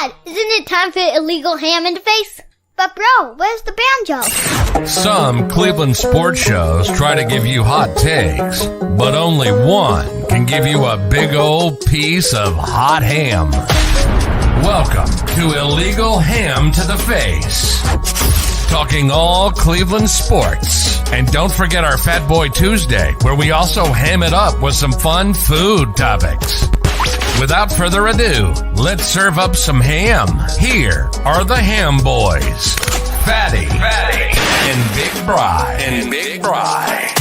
Dad, isn't it time for illegal ham in the face? But bro, where's the banjo? Some Cleveland sports shows try to give you hot takes, but only one can give you a big old piece of hot ham. Welcome to Illegal Ham to the Face. Talking all Cleveland sports. And don't forget our Fat Boy Tuesday, where we also ham it up with some fun food topics. Without further ado, let's serve up some ham. Here are the Ham Boys, Fatty, and Big Bry.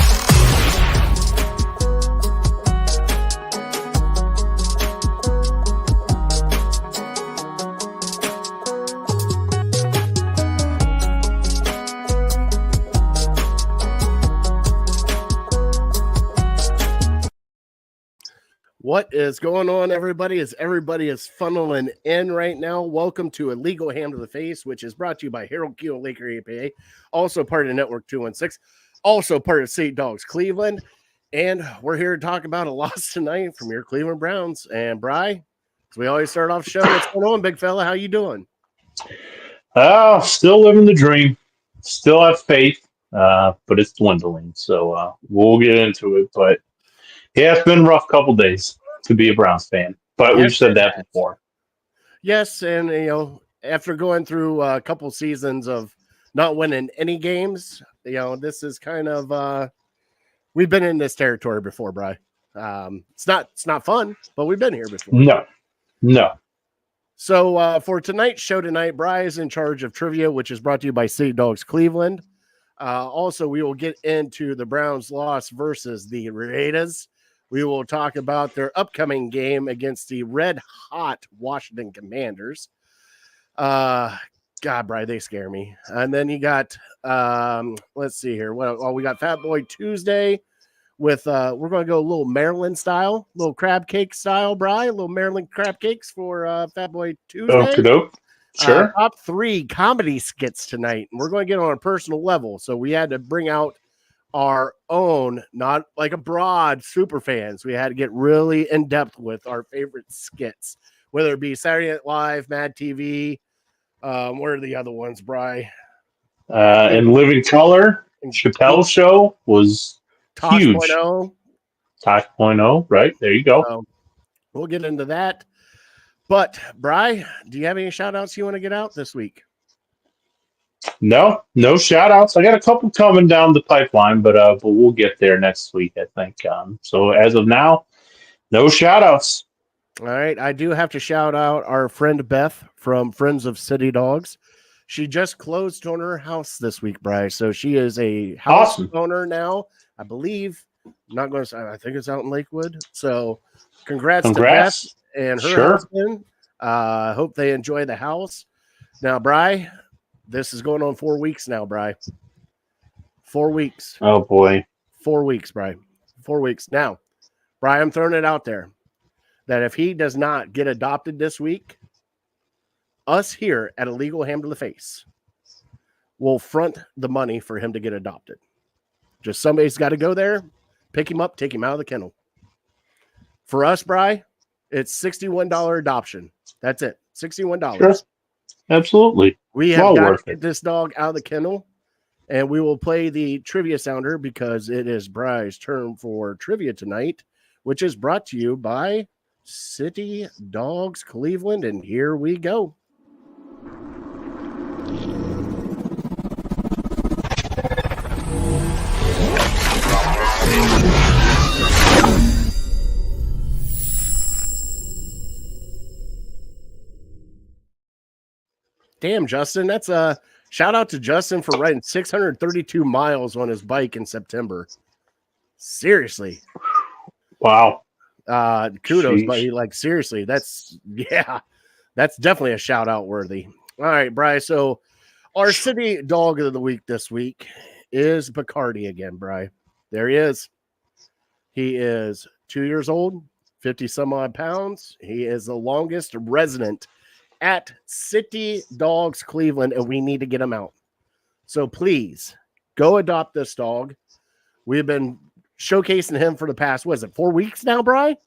What is going on, everybody? As everybody is funneling in right now, welcome to Illegal Ham to the Face, which is brought to you by Harold Keel Laker APA, also part of Network 216, also part of St. Dogs Cleveland. And we're here to talk about a loss tonight from your Cleveland Browns. And Bry, as we always start off the show, what's going on, big fella? How you doing? Still living the dream. Still have faith, but it's dwindling. So we'll get into it. But yeah, it's been a rough couple days to be a Browns fan, but we've said that before. Yes, and after going through a couple seasons of not winning any games, this is kind of we've been in this territory before, Bry. It's not fun, but we've been here before. No. So for tonight's show tonight, Bry is in charge of trivia, which is brought to you by St. Dogs Cleveland. Also, we will get into the Browns' loss versus the Raiders. We will talk about their upcoming game against the red-hot Washington Commanders. God, Bry, they scare me. And then you got, let's see here. We got Fat Boy Tuesday with, we're going to go a little Maryland style, little crab cake style, Bry, a little Maryland crab cakes for Fat Boy Tuesday. Sure. Top 3 comedy skits tonight. And we're going to get on a personal level. So we had to bring out our own, not like a broad super fans. We had to get really in depth with our favorite skits, whether it be Saturday Night Live, Mad TV. What are the other ones, Bry? In Living Color, Chappelle's show was huge. Tosh.0, right? There you go. We'll get into that. But, Bry, do you have any shout-outs you want to get out this week? No shout-outs. I got a couple coming down the pipeline, but we'll get there next week, I think. So as of now, no shout-outs. All right. I do have to shout out our friend Beth from Friends of City Dogs. She just closed on her house this week, Bryce. So she is a house owner now, I believe. I'm not going to say, I think it's out in Lakewood. So congrats. To Beth and her husband. Hope they enjoy the house. Now, Bry, this is going on 4 weeks now, Bry. 4 weeks. Oh, boy. 4 weeks, Bry. 4 weeks. Now, Bry, I'm throwing it out there that if he does not get adopted this week, us here at Illegal Ham to the Face will front the money for him to get adopted. Just somebody's got to go there, pick him up, take him out of the kennel. For us, Bry, it's $61 adoption. That's it. $61. Sure. Absolutely. We have got to get this dog out of the kennel, and we will play the trivia sounder because it is Bry's turn for trivia tonight, which is brought to you by City Dogs Cleveland. And here we go. Damn, Justin, that's a shout out to Justin for riding 632 miles on his bike in September. Seriously. Wow. Kudos, buddy. Like, seriously, that's definitely a shout out worthy. All right, Bry. So our city dog of the week this week is Bacardi again, Bry. There he is. He is 2 years old, 50 some odd pounds. He is the longest resident at City Dogs Cleveland, and we need to get him out. So please go adopt this dog. We've been showcasing him for the past, 4 weeks now, Bry?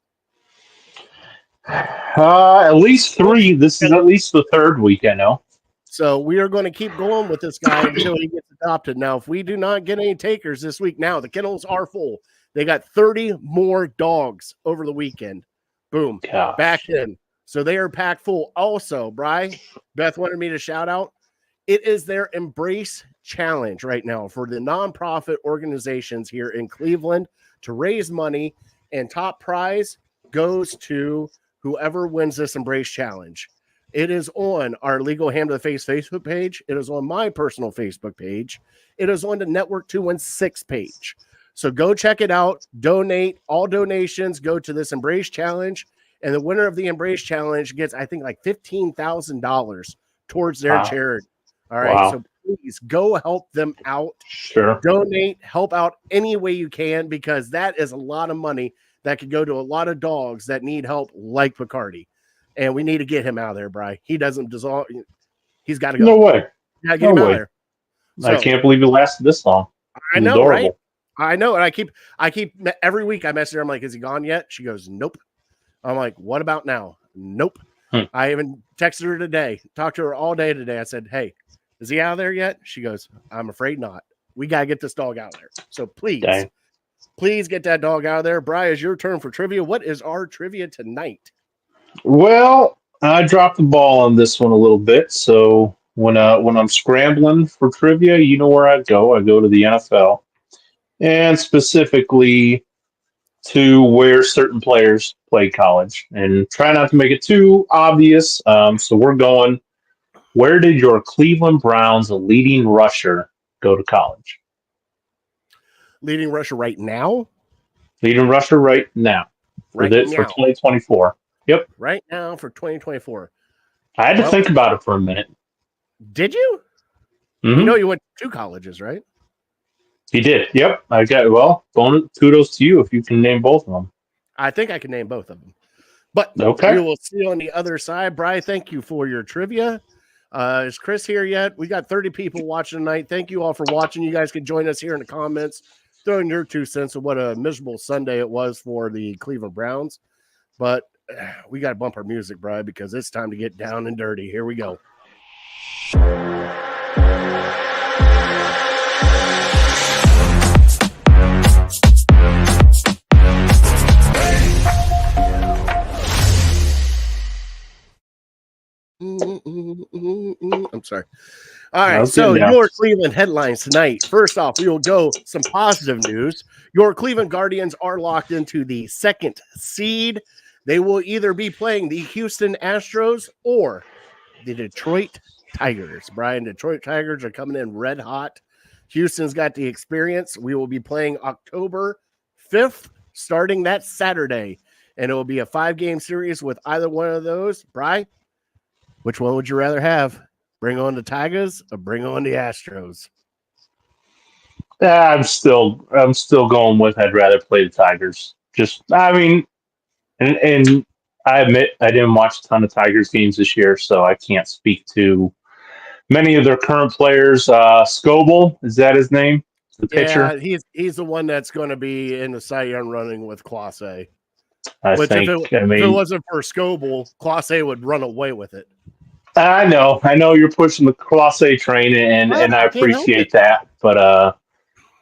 At least 3. This is at least the 3rd week, I know. So we are going to keep going with this guy until he gets adopted. Now, if we do not get any takers this week, now the kennels are full. They got 30 more dogs over the weekend. Boom. Gosh. Back in. So they are packed full. Also, Bri, Beth wanted me to shout out. It is their Embrace Challenge right now for the nonprofit organizations here in Cleveland to raise money, and top prize goes to whoever wins this Embrace Challenge. It is on our Legal Ham to the Face Facebook page. It is on my personal Facebook page. It is on the Network 216 page. So go check it out. Donate. All donations go to this Embrace Challenge. And the winner of the Embrace Challenge gets, I think, like $15,000 towards their charity. All right. Wow. So please go help them out. Sure. Donate. Help out any way you can, because that is a lot of money that could go to a lot of dogs that need help, like Picardi. And we need to get him out of there, Bri. He doesn't dissolve. He's got to go. No way. Gotta get him out of there. I can't believe it lasted this long. I know, right? I know. And I keep every week I message her. I'm like, is he gone yet? She goes, nope. I'm like, what about now? Nope. I even texted her today, talked to her all day today. I said, hey, is he out of there yet? She goes, I'm afraid not. We got to get this dog out of there. So please, please get that dog out of there. Bri, it's your turn for trivia. What is our trivia tonight? Well, I dropped the ball on this one a little bit. So when I'm scrambling for trivia, you know where I go. I go to the NFL, and specifically to where certain players play college, and try not to make it too obvious. So we're going, where did your Cleveland Browns leading rusher go to college? Leading rusher right now? Leading rusher right now. For 2024. Yep. Right now for 2024. I had to think about it for a minute. Did you? Mm-hmm. You know you went to 2 colleges, right? He did. Yep. I got, kudos to you if you can name both of them. I think I can name both of them. But we will see on the other side. Bri, thank you for your trivia. Is Chris here yet? We got 30 people watching tonight. Thank you all for watching. You guys can join us here in the comments, throwing your 2 cents of what a miserable Sunday it was for the Cleveland Browns. But we got to bump our music, Bri, because it's time to get down and dirty. Here we go. I'm sorry. All right, so your Cleveland headlines tonight. First off, we will go some positive news. Your Cleveland Guardians are locked into the 2nd seed. They will either be playing the Houston Astros or the Detroit Tigers. Brian, Detroit Tigers are coming in red hot. Houston's got the experience. We will be playing October 5th, starting that Saturday, and it will be a 5-game series with either one of those. Brian, which one would you rather have? Bring on the Tigers or bring on the Astros? I'm still going with I'd rather play the Tigers. And I admit I didn't watch a ton of Tigers games this year, so I can't speak to many of their current players. Scoble, is that his name? The pitcher? Yeah, he's the one that's going to be in the Cy Young running with Clase. If it wasn't for Scoble, Clase would run away with it. I know you're pushing the Clase train, and I appreciate that. But I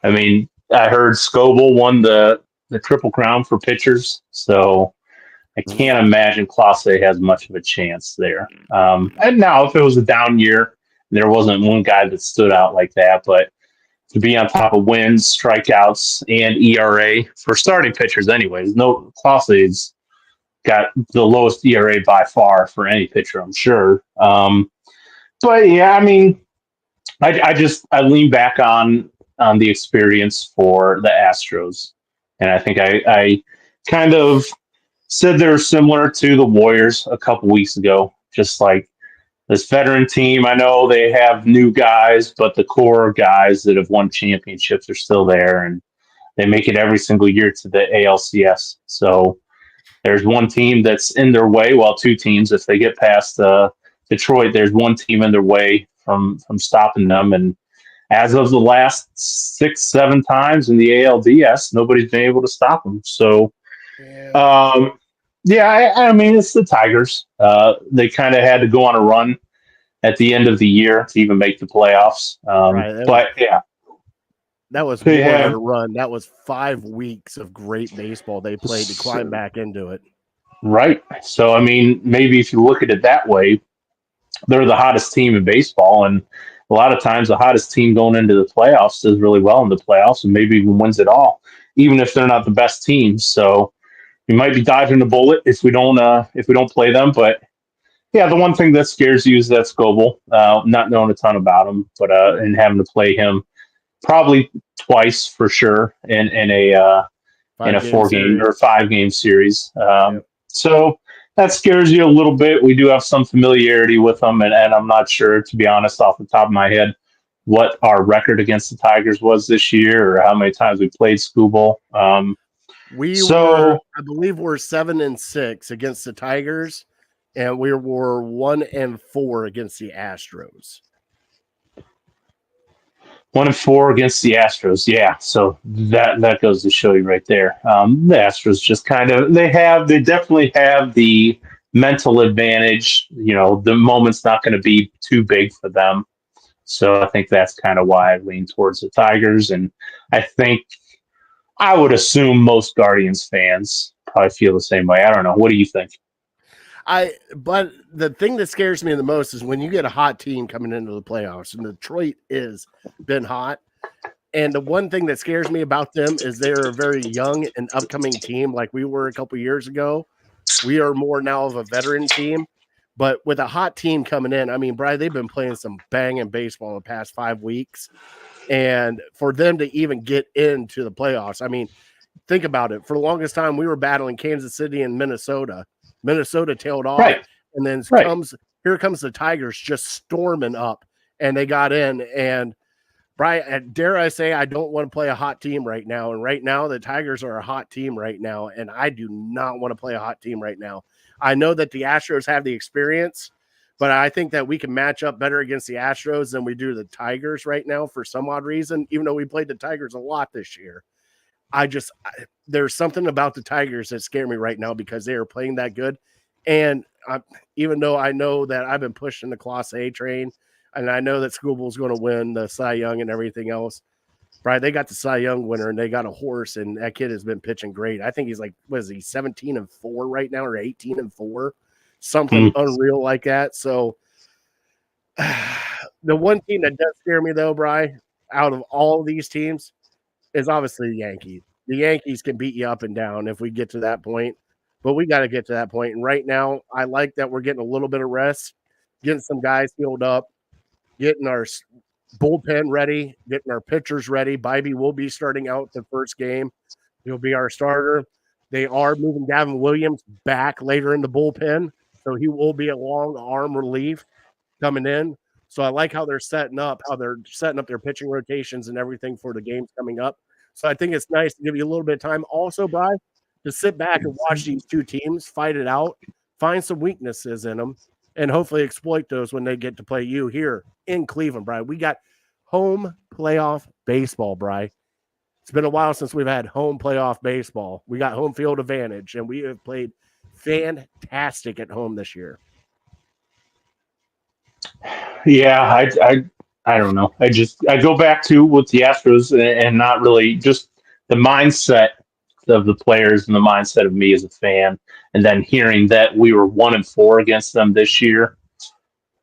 heard Scoble won the Triple Crown for pitchers, so I can't imagine Clase has much of a chance there. And now, if it was a down year, there wasn't one guy that stood out like that, but to be on top of wins, strikeouts, and ERA for starting pitchers, anyways. No, Clase's got the lowest ERA by far for any pitcher, I'm sure. But yeah, I lean back on the experience for the Astros, and I think I kind of said they're similar to the Warriors a couple weeks ago, just like this veteran team. I know they have new guys, but the core guys that have won championships are still there, and they make it every single year to the ALCS. So there's one team that's in their way. Well, 2 teams. If they get past Detroit, there's one team in their way from stopping them. And as of the last 6-7 times in the ALDS, nobody's been able to stop them. So, Yeah, I mean, it's the Tigers. They kind of had to go on a run at the end of the year to even make the playoffs. Right. That was more they than have a run. That was 5 weeks of great baseball they played to climb back into it. right. So I mean, maybe if you look at it that way, they're the hottest team in baseball, and a lot of times the hottest team going into the playoffs does really well in the playoffs, and maybe even wins it all, even if they're not the best team. So we might be dodging the bullet if we don't play them, but. Yeah, the one thing that scares you is that Scoble, not knowing a ton about him, but and having to play him probably twice for sure in a 4-game or 5-game series. Yep. So that scares you a little bit. We do have some familiarity with them, and I'm not sure, to be honest, off the top of my head, what our record against the Tigers was this year or how many times we played Scoble. I believe we're 7-6 against the Tigers, and we were 1-4 against the Astros. 1-4 against the Astros, yeah. So that goes to show you right there. The Astros just kind of they definitely have the mental advantage. You know, the moment's not going to be too big for them. So I think that's kind of why I lean towards the Tigers, and I would assume most Guardians fans probably feel the same way. I don't know. What do you think? But the thing that scares me the most is when you get a hot team coming into the playoffs, and Detroit is been hot. And the one thing that scares me about them is they're a very young and upcoming team, like we were a couple years ago. We are more now of a veteran team, but with a hot team coming in, I mean, Brian, they've been playing some banging baseball in the past 5 weeks, and for them to even get into the playoffs, I mean, think about it. For the longest time, we were battling Kansas City and Minnesota. Minnesota tailed off, right. And then here comes the Tigers just storming up, and they got in. And Brian, dare I say, I don't want to play a hot team right now. And right now, the Tigers are a hot team right now, and I do not want to play a hot team right now. I know that the Astros have the experience, but I think that we can match up better against the Astros than we do the Tigers right now for some odd reason, even though we played the Tigers a lot this year. There's something about the Tigers that scare me right now because they are playing that good. And even though I know that I've been pushing the Class A train, and I know that Scooble's going to win the Cy Young and everything else, right? They got the Cy Young winner, and they got a horse, and that kid has been pitching great. I think he's like, what is he, 17-4 right now, or 18-4, something unreal like that. So the one team that does scare me, though, Bri, out of all of these teams, is obviously the Yankees. The Yankees can beat you up and down if we get to that point, but we got to get to that point. And right now, I like that we're getting a little bit of rest, getting some guys healed up, getting our bullpen ready, getting our pitchers ready. Bybee will be starting out the first game. He'll be our starter. They are moving Gavin Williams back later in the bullpen, so he will be a long arm relief coming in. So I like how they're setting up their pitching rotations and everything for the games coming up. So I think it's nice to give you a little bit of time also, Bri, to sit back and watch these two teams fight it out, find some weaknesses in them, and hopefully exploit those when they get to play you here in Cleveland, Bri. We got home playoff baseball, Bri. It's been a while since we've had home playoff baseball. We got home field advantage, and we have played fantastic at home this year. Yeah, I don't know. I go back to with the Astros and not really just the mindset of the players and the mindset of me as a fan, and then hearing that we were 1-4 against them this year.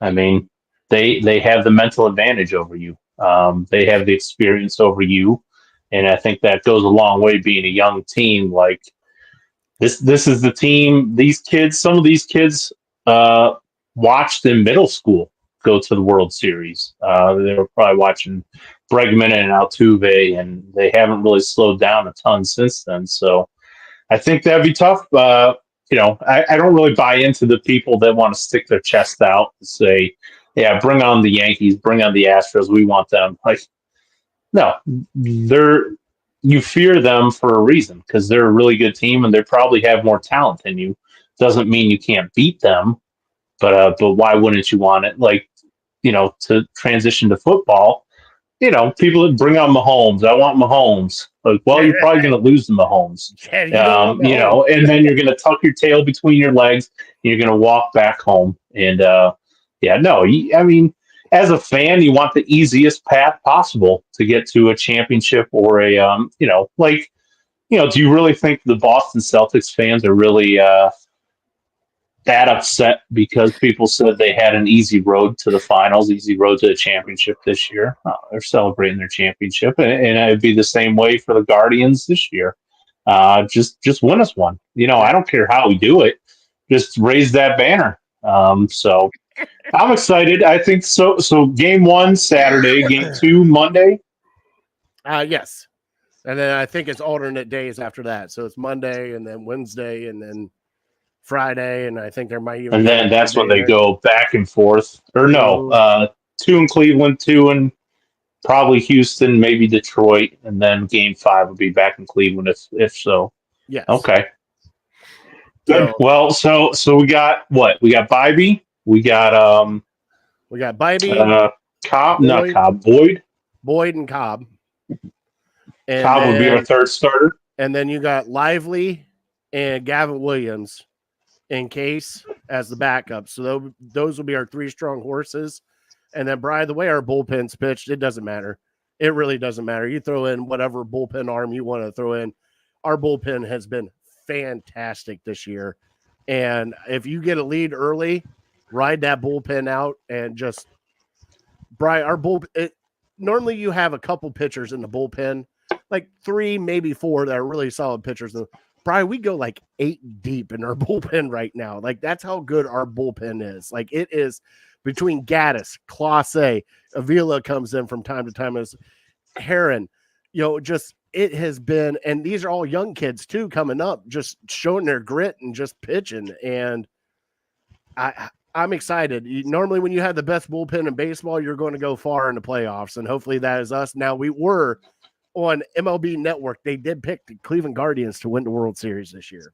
I mean, they have the mental advantage over you. They have the experience over you, and I think that goes a long way. Being a young team like this is the team. Some of these kids watched in middle school go to the World Series. They were probably watching Bregman and Altuve, and they haven't really slowed down a ton since then. So I think that'd be tough. I don't really buy into the people that want to stick their chest out and say, yeah, bring on the Yankees, bring on the Astros. We want them. Like, no, you fear them for a reason because they're a really good team and they probably have more talent than you. Doesn't mean you can't beat them, but why wouldn't you want it? Like, to transition to football, people that bring on Mahomes. I want Mahomes. Like, well, you're probably going to lose to Mahomes. Yeah, you don't want Mahomes. And then you're going to tuck your tail between your legs. And you're going to walk back home. And I mean, as a fan, you want the easiest path possible to get to a championship or a, do you really think the Boston Celtics fans are really that upset because people said they had an easy road to the finals, easy road to the championship this year? Oh, they're celebrating their championship, and it'd be the same way for the Guardians this year. Just win us one. I don't care how we do it. Just raise that banner. So I'm excited. I think so. So game 1 Saturday, game 2 Monday. Yes, and then I think it's alternate days after that. So it's Monday, and then Wednesday, and then Friday, and I think there might even. And then that's when they go back and forth. Or no, 2 in Cleveland, 2 in probably Houston, maybe Detroit, and then game 5 will be back in Cleveland if so. Yes. Okay. Good. Well, so we got what? We got Bybee. We got Bybee, Cobb, not Cobb, Boyd. Boyd and Cobb. And Cobb would be our third starter. And then you got Lively and Gavin Williams in case as the backup. So those will be our 3 strong horses. And then, Brian, the way our bullpen's pitched, it doesn't matter. It really doesn't matter. You throw in whatever bullpen arm you want to throw in. Our bullpen has been fantastic this year. And if you get a lead early, ride that bullpen out and just – Brian, our bullpen – normally you have a couple pitchers in the bullpen, like 3, maybe 4 that are really solid pitchers. Brian, we go like 8 deep in our bullpen right now. Like, that's how good our bullpen is. Like, it is between Gaddis, Clase, Avila comes in from time to time as Heron. Just it has been, and these are all young kids too coming up, just showing their grit and just pitching. And I'm excited. Normally, when you have the best bullpen in baseball, you're going to go far in the playoffs, and hopefully that is us. Now, we were on MLB Network. They did pick the Cleveland Guardians to win the World Series this year.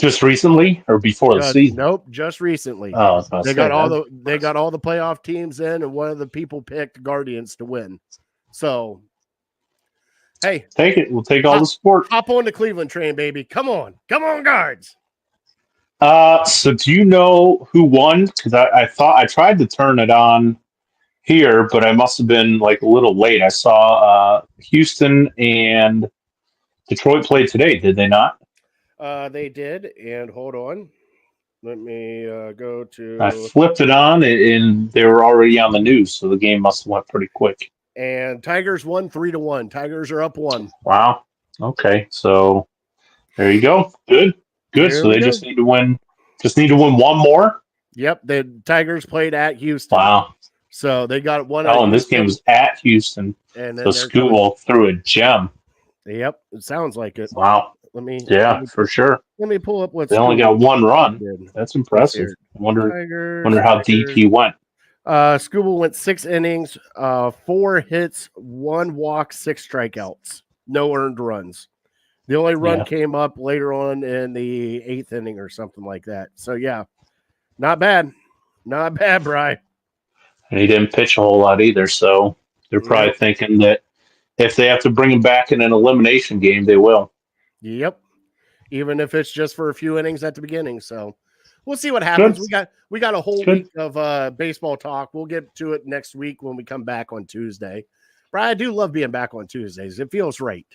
Just recently or before the season? Nope, just recently. Oh, they got all the playoff teams in, and one of the people picked Guardians to win. So, hey, take it. We'll take all the support. Hop on the Cleveland train, baby. Come on, Guards. So do you know who won? Because I thought I tried to turn it on here, but I must have been like a little late. I saw Houston and Detroit play today. Did they not? They did. And hold on. Let me go to. I flipped it on, and they were already on the news, so the game must have went pretty quick. And Tigers won 3-1. Tigers are up 1. Wow. Okay, so there you go. Good. So they just need to win. Just need to win one more. Yep. The Tigers played at Houston. Wow. So they got one. Oh, and this game was at Houston. And then so Skubal threw a gem. Yep. It sounds like it. Wow. For sure. Let me pull up what they only got 1 run. That's impressive. I wonder how deep he went. Skubal went 6 innings, 4 hits, 1 walk, 6 strikeouts, no earned runs. The only run came up later on in the 8th inning or something like that. So, not bad. Not bad, Bri. And he didn't pitch a whole lot either, so they're probably thinking that if they have to bring him back in an elimination game, they will. Yep. Even if it's just for a few innings at the beginning. So, we'll see what happens. Good. We got a whole week of baseball talk. We'll get to it next week when we come back on Tuesday. Brian, I do love being back on Tuesdays. It feels right.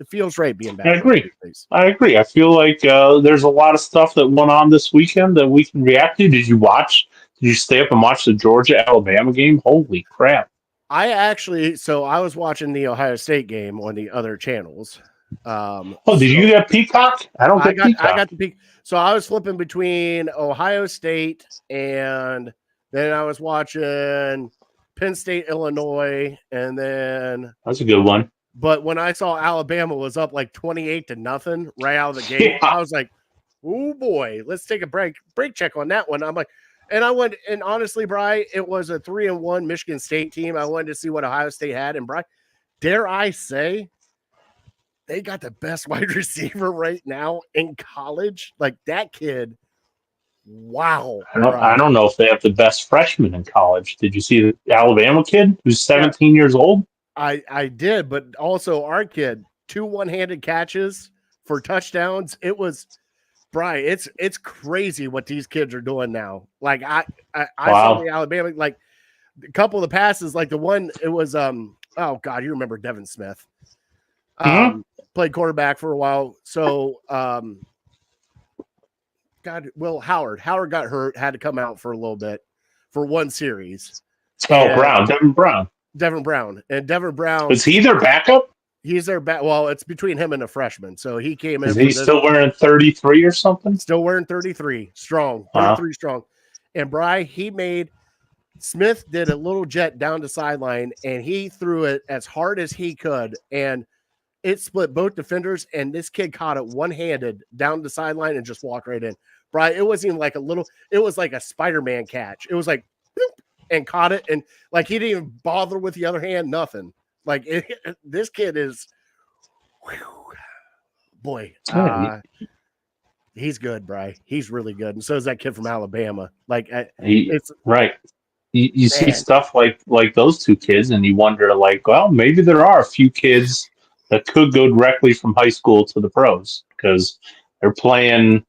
It feels right being back. I agree. I feel like there's a lot of stuff that went on this weekend that we can react to. Did you stay up and watch the Georgia-Alabama game? Holy crap. I was watching the Ohio State game on the other channels. Did you get Peacock? I got Peacock. I got the Peacock. So I was flipping between Ohio State and then I was watching Penn State, Illinois, and then that's a good one. But when I saw Alabama was up like 28-0 right out of the gate, I was like, "Oh boy, let's take a break check on that one." I'm like, and I went, and honestly, Bri, it was a 3-1 Michigan State team. I wanted to see what Ohio State had, and Bri, dare I say, they got the best wide receiver right now in college. Like that kid, wow. I don't know if they have the best freshman in college. Did you see the Alabama kid who's 17 years old? I did, but also our kid, 2 one-handed catches for touchdowns. It was Brian, it's crazy what these kids are doing now. Like I saw the Alabama, like a couple of the passes, like the one, it was oh God, you remember Devin Smith. Played quarterback for a while. So Howard got hurt, had to come out for a little bit for one series. Devin Brown. And Devin Brown, is he their backup? He's their back. Well, it's between him and a freshman. So he came in. Is he still wearing 33 or something? Still wearing 33 strong, 33 strong. And Bry, Smith did a little jet down the sideline and he threw it as hard as he could. And it split both defenders. And this kid caught it one-handed down the sideline and just walked right in. Bry, it wasn't even like it was like a Spider-Man catch. It was like, boop, and caught it. And like, he didn't even bother with the other hand, nothing. Like this kid is, boy, he's good, Bry. He's really good, and so is that kid from Alabama. Like, it's right. You see stuff like those two kids, and you wonder, like, well, maybe there are a few kids that could go directly from high school to the pros because they're playing,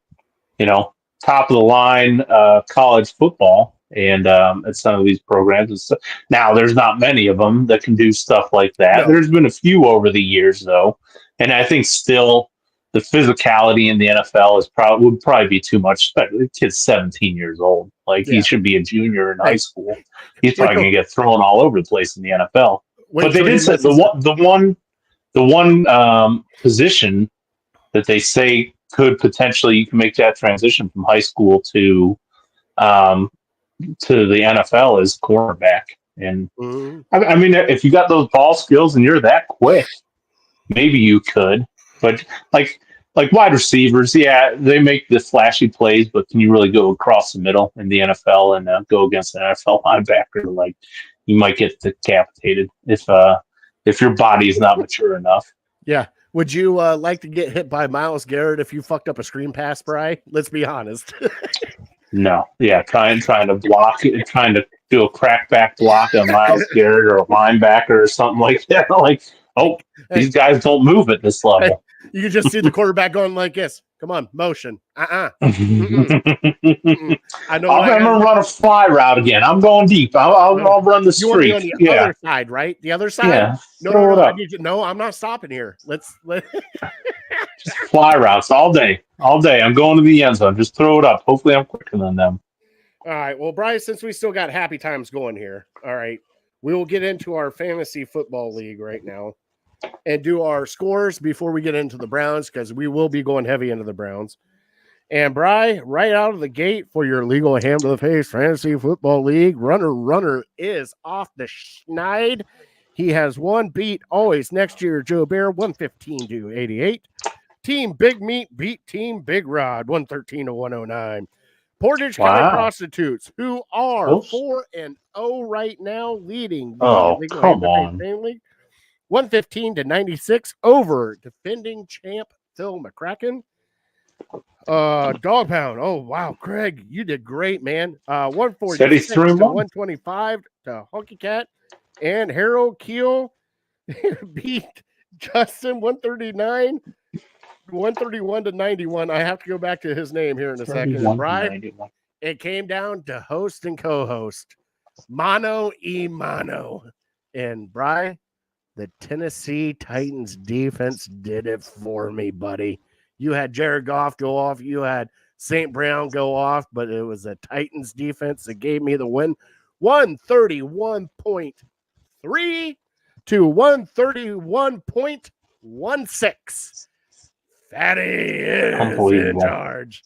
top of the line college football. And at some of these programs and stuff. Now, there's not many of them that can do stuff like that. No. There's been a few over the years, though, and I think still the physicality in the NFL would probably be too much. The kid's 17 years old. Like he should be a junior in high school. He's probably going to get thrown all over the place in the NFL. But they did say the one position that they say could potentially you can make that transition from high school to the NFL is cornerback. And I mean, if you got those ball skills and you're that quick, maybe you could. But like wide receivers, they make the flashy plays, but can you really go across the middle in the NFL and go against an NFL linebacker? Like you might get decapitated if your body is not mature enough. Yeah. Would you like to get hit by Myles Garrett if you fucked up a screen pass, Bry? Let's be honest. No, trying to block it, trying to do a crackback block on Myles Garrett or a linebacker or something like that. Like, these guys don't move at this level. You can just see the quarterback going like this. Come on, motion. I know. I'm gonna run a fly route again. I'm going deep. I'll run the street. On the other side, right? The other side. Yeah. No, I'm not stopping here. Let's just fly routes all day. I'm going to the end zone. Just throw it up. Hopefully, I'm quicker than them. All right. Well, Bryce, since we still got happy times going here, all right, we will get into our fantasy football league right now and do our scores before we get into the Browns because we will be going heavy into the Browns. And Bry, right out of the gate for your legal hand to the face fantasy football league, runner is off the schneid. He has one beat always next year. Joe Bear 115-88. Team Big Meat beat Team Big Rod 113-109. Portage County Prostitutes, who are 4-0 right now, leading the legal come on. League 115-96 over defending champ Phil McCracken. Dog Pound. Oh wow, Craig, you did great, man. 146-125 to Honky Cat, and Harold Keel beat Justin 131-91. I have to go back to his name here in a second. Right? It came down to host and co-host, mano y mano, and Bry, the Tennessee Titans defense did it for me, buddy. You had Jared Goff go off. You had St. Brown go off, but it was the Titans defense that gave me the win. 131.3 to 131.16. Fatty is in charge.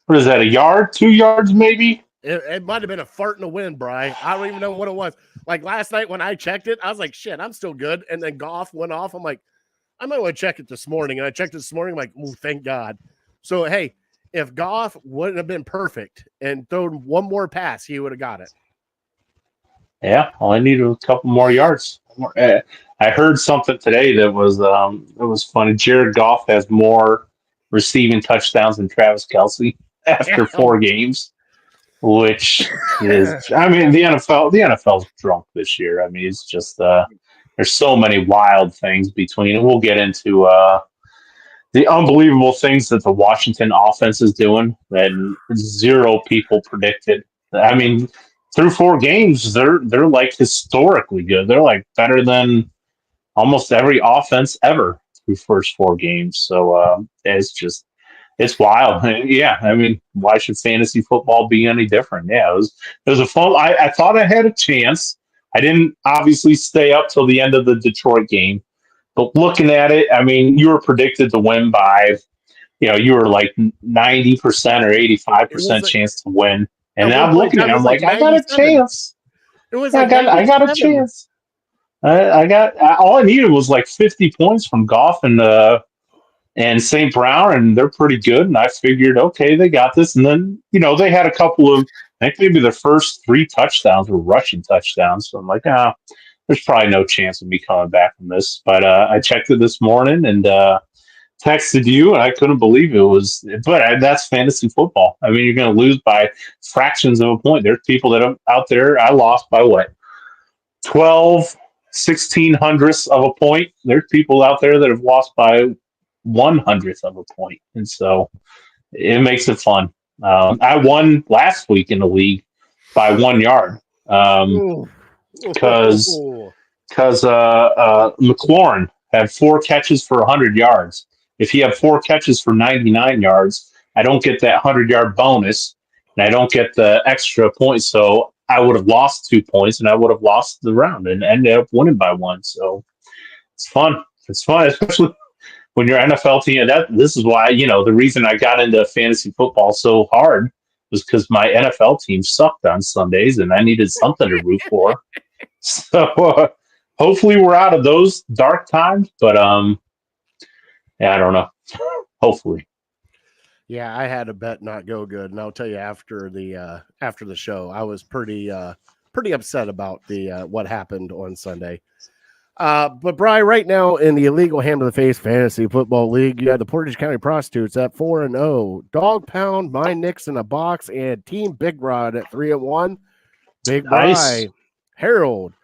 What is that, a yard? 2 yards, maybe? It might have been a fart in the wind, Bry. I don't even know what it was. Like last night when I checked it, I was like, shit, I'm still good. And then Goff went off. I'm like, I might want to check it this morning. And I checked it this morning. I'm like, oh, thank God. So, hey, if Goff wouldn't have been perfect and thrown one more pass, he would have got it. Yeah, all I needed was a couple more yards. I heard something today that was it was funny. Jared Goff has more receiving touchdowns than Travis Kelce after 4 games, which is, I mean, the NFL's drunk this year. I mean, it's just there's so many wild things between, and we'll get into the unbelievable things that the Washington offense is doing that zero people predicted. I mean, through 4 games, they're like historically good. They're like better than almost every offense ever through first 4 games. So it's wild. Yeah, I mean, why should fantasy football be any different? Yeah, it was a fun. I thought I had a chance. I didn't obviously stay up till the end of the Detroit game, but looking at it, I mean, you were predicted to win by, you were like 90% or 85% chance to win. And I'm looking at it, I'm like, I got a chance. It was I got a chance. I got all I needed was like 50 points from Goff and St. Brown, and they're pretty good. And I figured, okay, they got this. And then, they had a couple of, I think maybe their first 3 touchdowns were rushing touchdowns. So I'm like, there's probably no chance of me coming back from this. But I checked it this morning and texted you, and I couldn't believe it was. But that's fantasy football. I mean, you're going to lose by fractions of a point. There's people that are out there. I lost by what? 12, 16 hundredths of a point. There's people out there that have lost by 1/100th of a point. And so it makes it fun. I won last week in the league by 1 yard. Because McLaurin had 4 catches for 100 yards. If he had 4 catches for 99 yards, I don't get that 100-yard bonus, and I don't get the extra points. So I would have lost 2 points, and I would have lost the round and ended up winning by 1. So it's fun. It's fun, especially when your NFL team. This is why, the reason I got into fantasy football so hard was because my NFL team sucked on Sundays, and I needed something to root for. So hopefully we're out of those dark times, but yeah, I don't know. Hopefully. Yeah, I had a bet not go good, and I'll tell you after the show, I was pretty upset about the what happened on Sunday. But Bri, right now in the illegal hand to the face fantasy football league, you have the Portage County Prostitutes at 4-0, Dog Pound, My Knicks in a Box, and Team Big Rod at 3-1. Big Nice. Bri, Harold,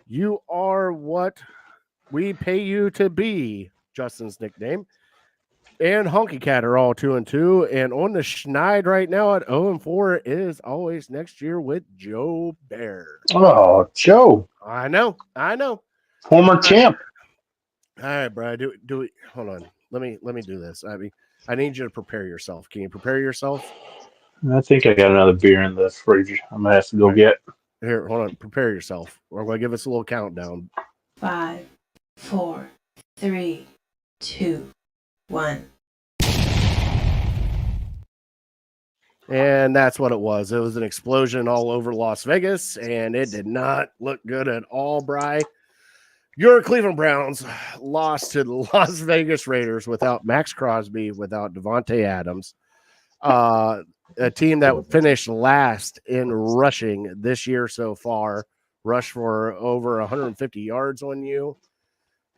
you are what we pay you to be, Justin's nickname. And Honky Cat are all 2-2. And on the schneid right now at 0-4 is always next year with Joe Bear. Oh, Joe. I know. Former champ. All right, Brad. Do it. Hold on. Let me do this. I need you to prepare yourself. Can you prepare yourself? I think I got another beer in the fridge. I'm gonna have to go get. Here, hold on. Prepare yourself. We're gonna give us a little countdown. 5, 4, 3, 2, 1. And that's what it was. It was an explosion all over Las Vegas, and it did not look good at all, Bri. Your Cleveland Browns lost to the Las Vegas Raiders without Max Crosby, without Devontae Adams, a team that finished last in rushing this year so far, rushed for over 150 yards on you.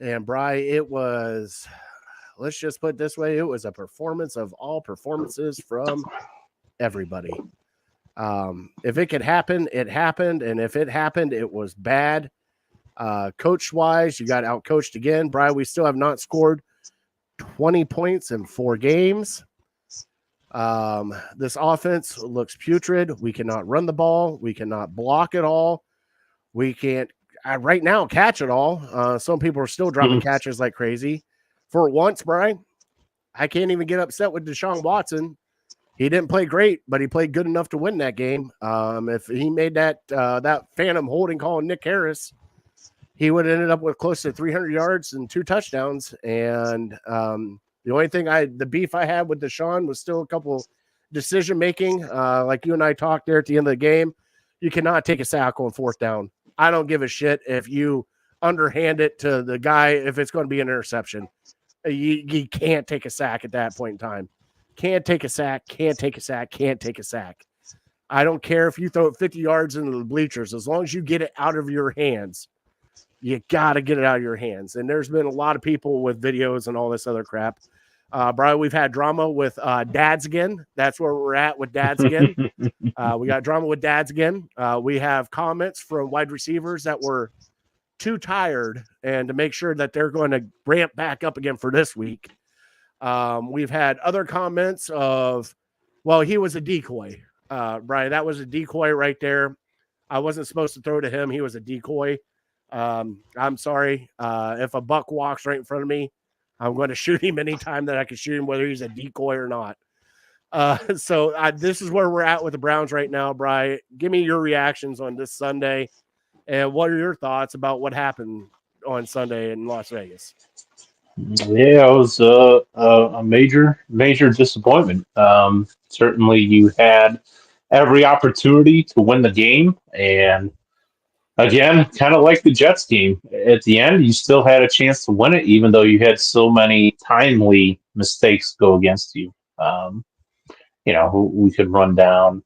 And, Bri, it was, let's just put it this way, it was a performance of all performances from everybody. If it could happen, it happened. And if it happened, it was bad. Coach wise, you got out coached again. Brian, we still have not scored 20 points in 4 games. This offense looks putrid. We cannot run the ball. We cannot block it all. We can't right now catch it all. Some people are still dropping catches like crazy. For once, Brian, I can't even get upset with Deshaun Watson. He didn't play great, but he played good enough to win that game. If he made that phantom holding call on Nick Harris, he would have ended up with close to 300 yards and 2 touchdowns. And the only thing the beef I had with Deshaun was still a couple decision making. Like you and I talked there at the end of the game, you cannot take a sack on 4th down. I don't give a shit if you underhand it to the guy if it's going to be an interception. You can't take a sack at that point in time. Can't take a sack. I don't care if you throw it 50 yards into the bleachers. As long as you get it out of your hands, you got to get it out of your hands. And there's been a lot of people with videos and all this other crap. Brian, we've had drama with dads again. That's where we're at with dads again. We got drama with dads again. We have comments from wide receivers that were too tired and to make sure that they're going to ramp back up again for this week. We've had other comments of, well, he was a decoy. Brian, that was a decoy right there. I wasn't supposed to throw to him. He was a decoy. I'm sorry. If a buck walks right in front of me, I'm going to shoot him anytime that I can shoot him, whether he's a decoy or not. So this is where we're at with the Browns right now, Brian. Give me your reactions on this Sunday, and what are your thoughts about what happened on Sunday in Las Vegas? Yeah, it was a major disappointment. Certainly, you had every opportunity to win the game, and again, kind of like the Jets game, at the end, you still had a chance to win it, even though you had so many timely mistakes go against you. Who we could run down.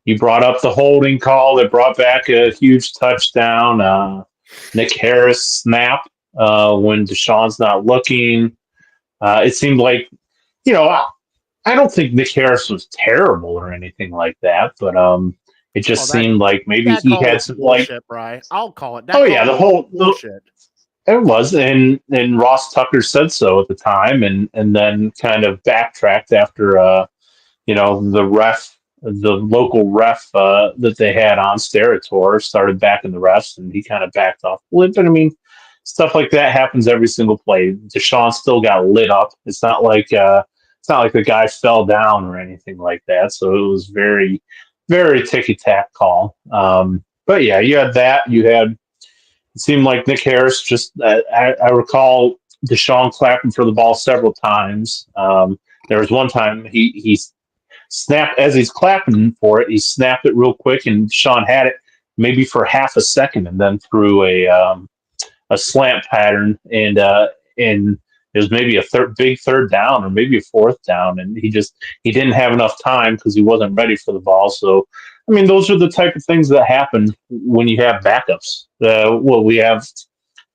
You brought up the holding call that brought back a huge touchdown. Nick Harris snap when Deshaun's not looking. It seemed like, I don't think Nick Harris was terrible or anything like that, but it just seemed like maybe he had some bullshit, Brian. I'll call it. The whole bullshit. It was, and Ross Tucker said so at the time, and then kind of backtracked after the local ref that they had on Steratore started backing the refs, and he kind of backed off. But I mean, stuff like that happens every single play. Deshaun still got lit up. It's not like the guy fell down or anything like that. So it was very, very ticky-tack call. But yeah, you had that. It seemed like Nick Harris just. I recall Deshaun clapping for the ball several times. There was one time he snapped as he's clapping for it. He snapped it real quick, and Sean had it maybe for half a second, and then threw a slant pattern, and it was maybe a big third down or maybe a fourth down, and he didn't have enough time because he wasn't ready for the ball. So, I mean, those are the type of things that happen when you have backups. We have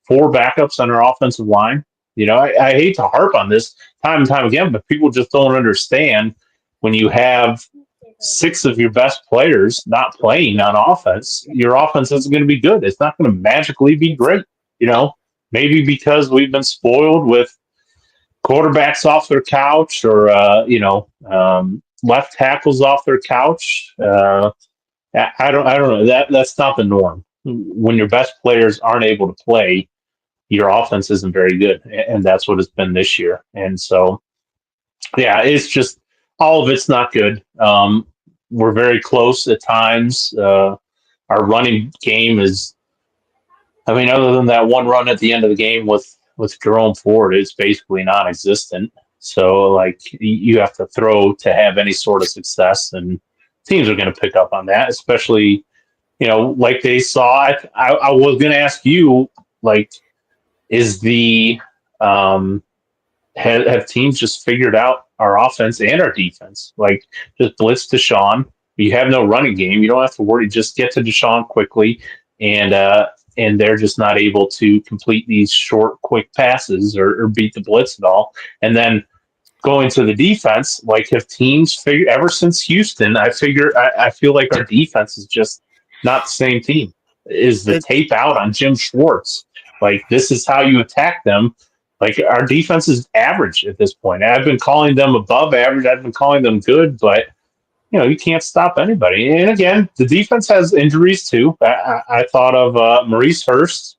4 backups on our offensive line. I hate to harp on this time and time again, but people just don't understand. When you have 6 of your best players not playing on offense, your offense isn't going to be good. It's not going to magically be great. Maybe because we've been spoiled with quarterbacks off their couch or, left tackles off their couch. I don't know. That's not the norm. When your best players aren't able to play, your offense isn't very good. And that's what it's been this year. And so, yeah, it's just, all of it's not good. We're very close at times. Our running game is, other than that one run at the end of the game with Jerome Ford, it's basically non-existent. So, you have to throw to have any sort of success, and teams are going to pick up on that, especially, like they saw. I was going to ask you, is the have teams just figured out our offense and our defense? Just blitz Deshaun. You have no running game. You don't have to worry. Just get to Deshaun quickly, and they're just not able to complete these short, quick passes or beat the blitz at all. And then going to the defense, have teams figured ever since Houston? I feel like our defense is just not the same team. Is the tape out on Jim Schwartz? This is how you attack them. Our defense is average at this point. I've been calling them above average. I've been calling them good, but you can't stop anybody. And again, the defense has injuries too. I thought of Maurice Hurst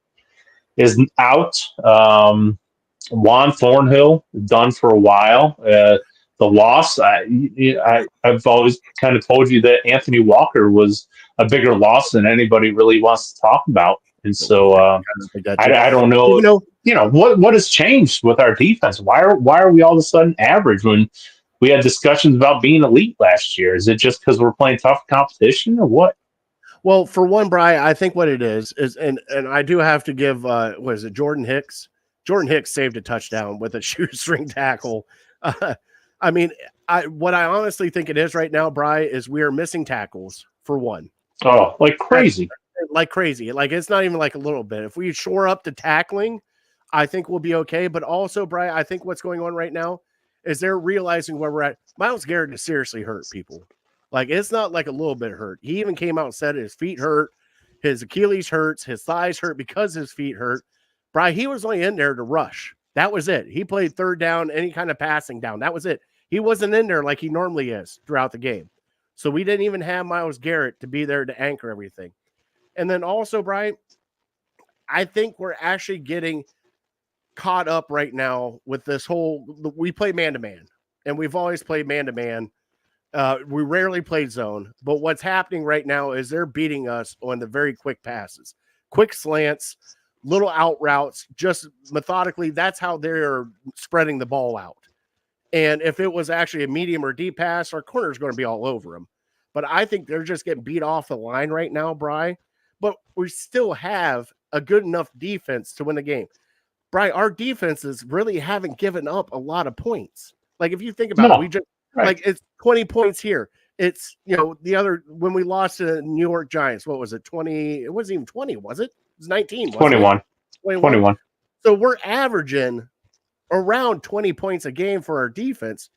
is out. Juan Thornhill done for a while. The loss, I've always kind of told you that Anthony Walker was a bigger loss than anybody really wants to talk about. And so I don't know. What has changed with our defense? Why are we all of a sudden average when we had discussions about being elite last year? Is it just because we're playing tough competition or what? Well, for one, Brian, I think what it is, and I do have to give, what is it, Jordan Hicks? Jordan Hicks saved a touchdown with a shoestring tackle. What I honestly think it is right now, Brian, is we are missing tackles, for one. Oh, like crazy. Like crazy. It's not even a little bit. If we shore up the tackling, I think we'll be okay. But also, Brian, I think what's going on right now is they're realizing where we're at. Myles Garrett is seriously hurt, people. It's not a little bit hurt. He even came out and said his feet hurt. His Achilles hurts, his thighs hurt because his feet hurt. Bry, he was only in there to rush. That was it. He played third down, any kind of passing down. That was it. He wasn't in there like he normally is throughout the game. So we didn't even have Myles Garrett to be there to anchor everything. And then also, Bry, I think we're actually getting caught up right now with this whole, we play man-to-man, and we've always played man-to-man. We rarely played zone, but what's happening right now is they're beating us on the very quick passes, quick slants, little out routes, just methodically. That's how they're spreading the ball out. And if it was actually a medium or deep pass, our corner's going to be all over them. But I think they're just getting beat off the line right now, Bry. But we still have a good enough defense to win the game. Bry, our defenses really haven't given up a lot of points. Like, if you think about it, we just, like, it's 20 points here. It's, the other, when we lost to the New York Giants, what was it? 20? It wasn't even 20, was it? It was 19. 21. 21. So we're averaging around 20 points a game for our defense.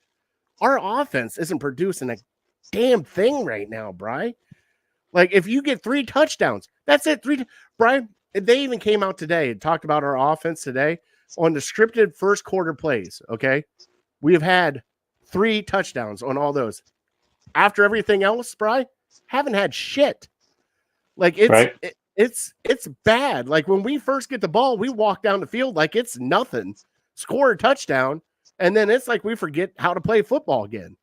Our offense isn't producing a damn thing right now, Bry. Like, if you get 3 touchdowns, that's it. Bry, they even came out today and talked about our offense today on the scripted first quarter plays, okay? We have had 3 touchdowns on all those. After everything else, Bry, haven't had shit. Like, it's bad. Like, when we first get the ball, we walk down the field like it's nothing. Score a touchdown, and then it's like we forget how to play football again.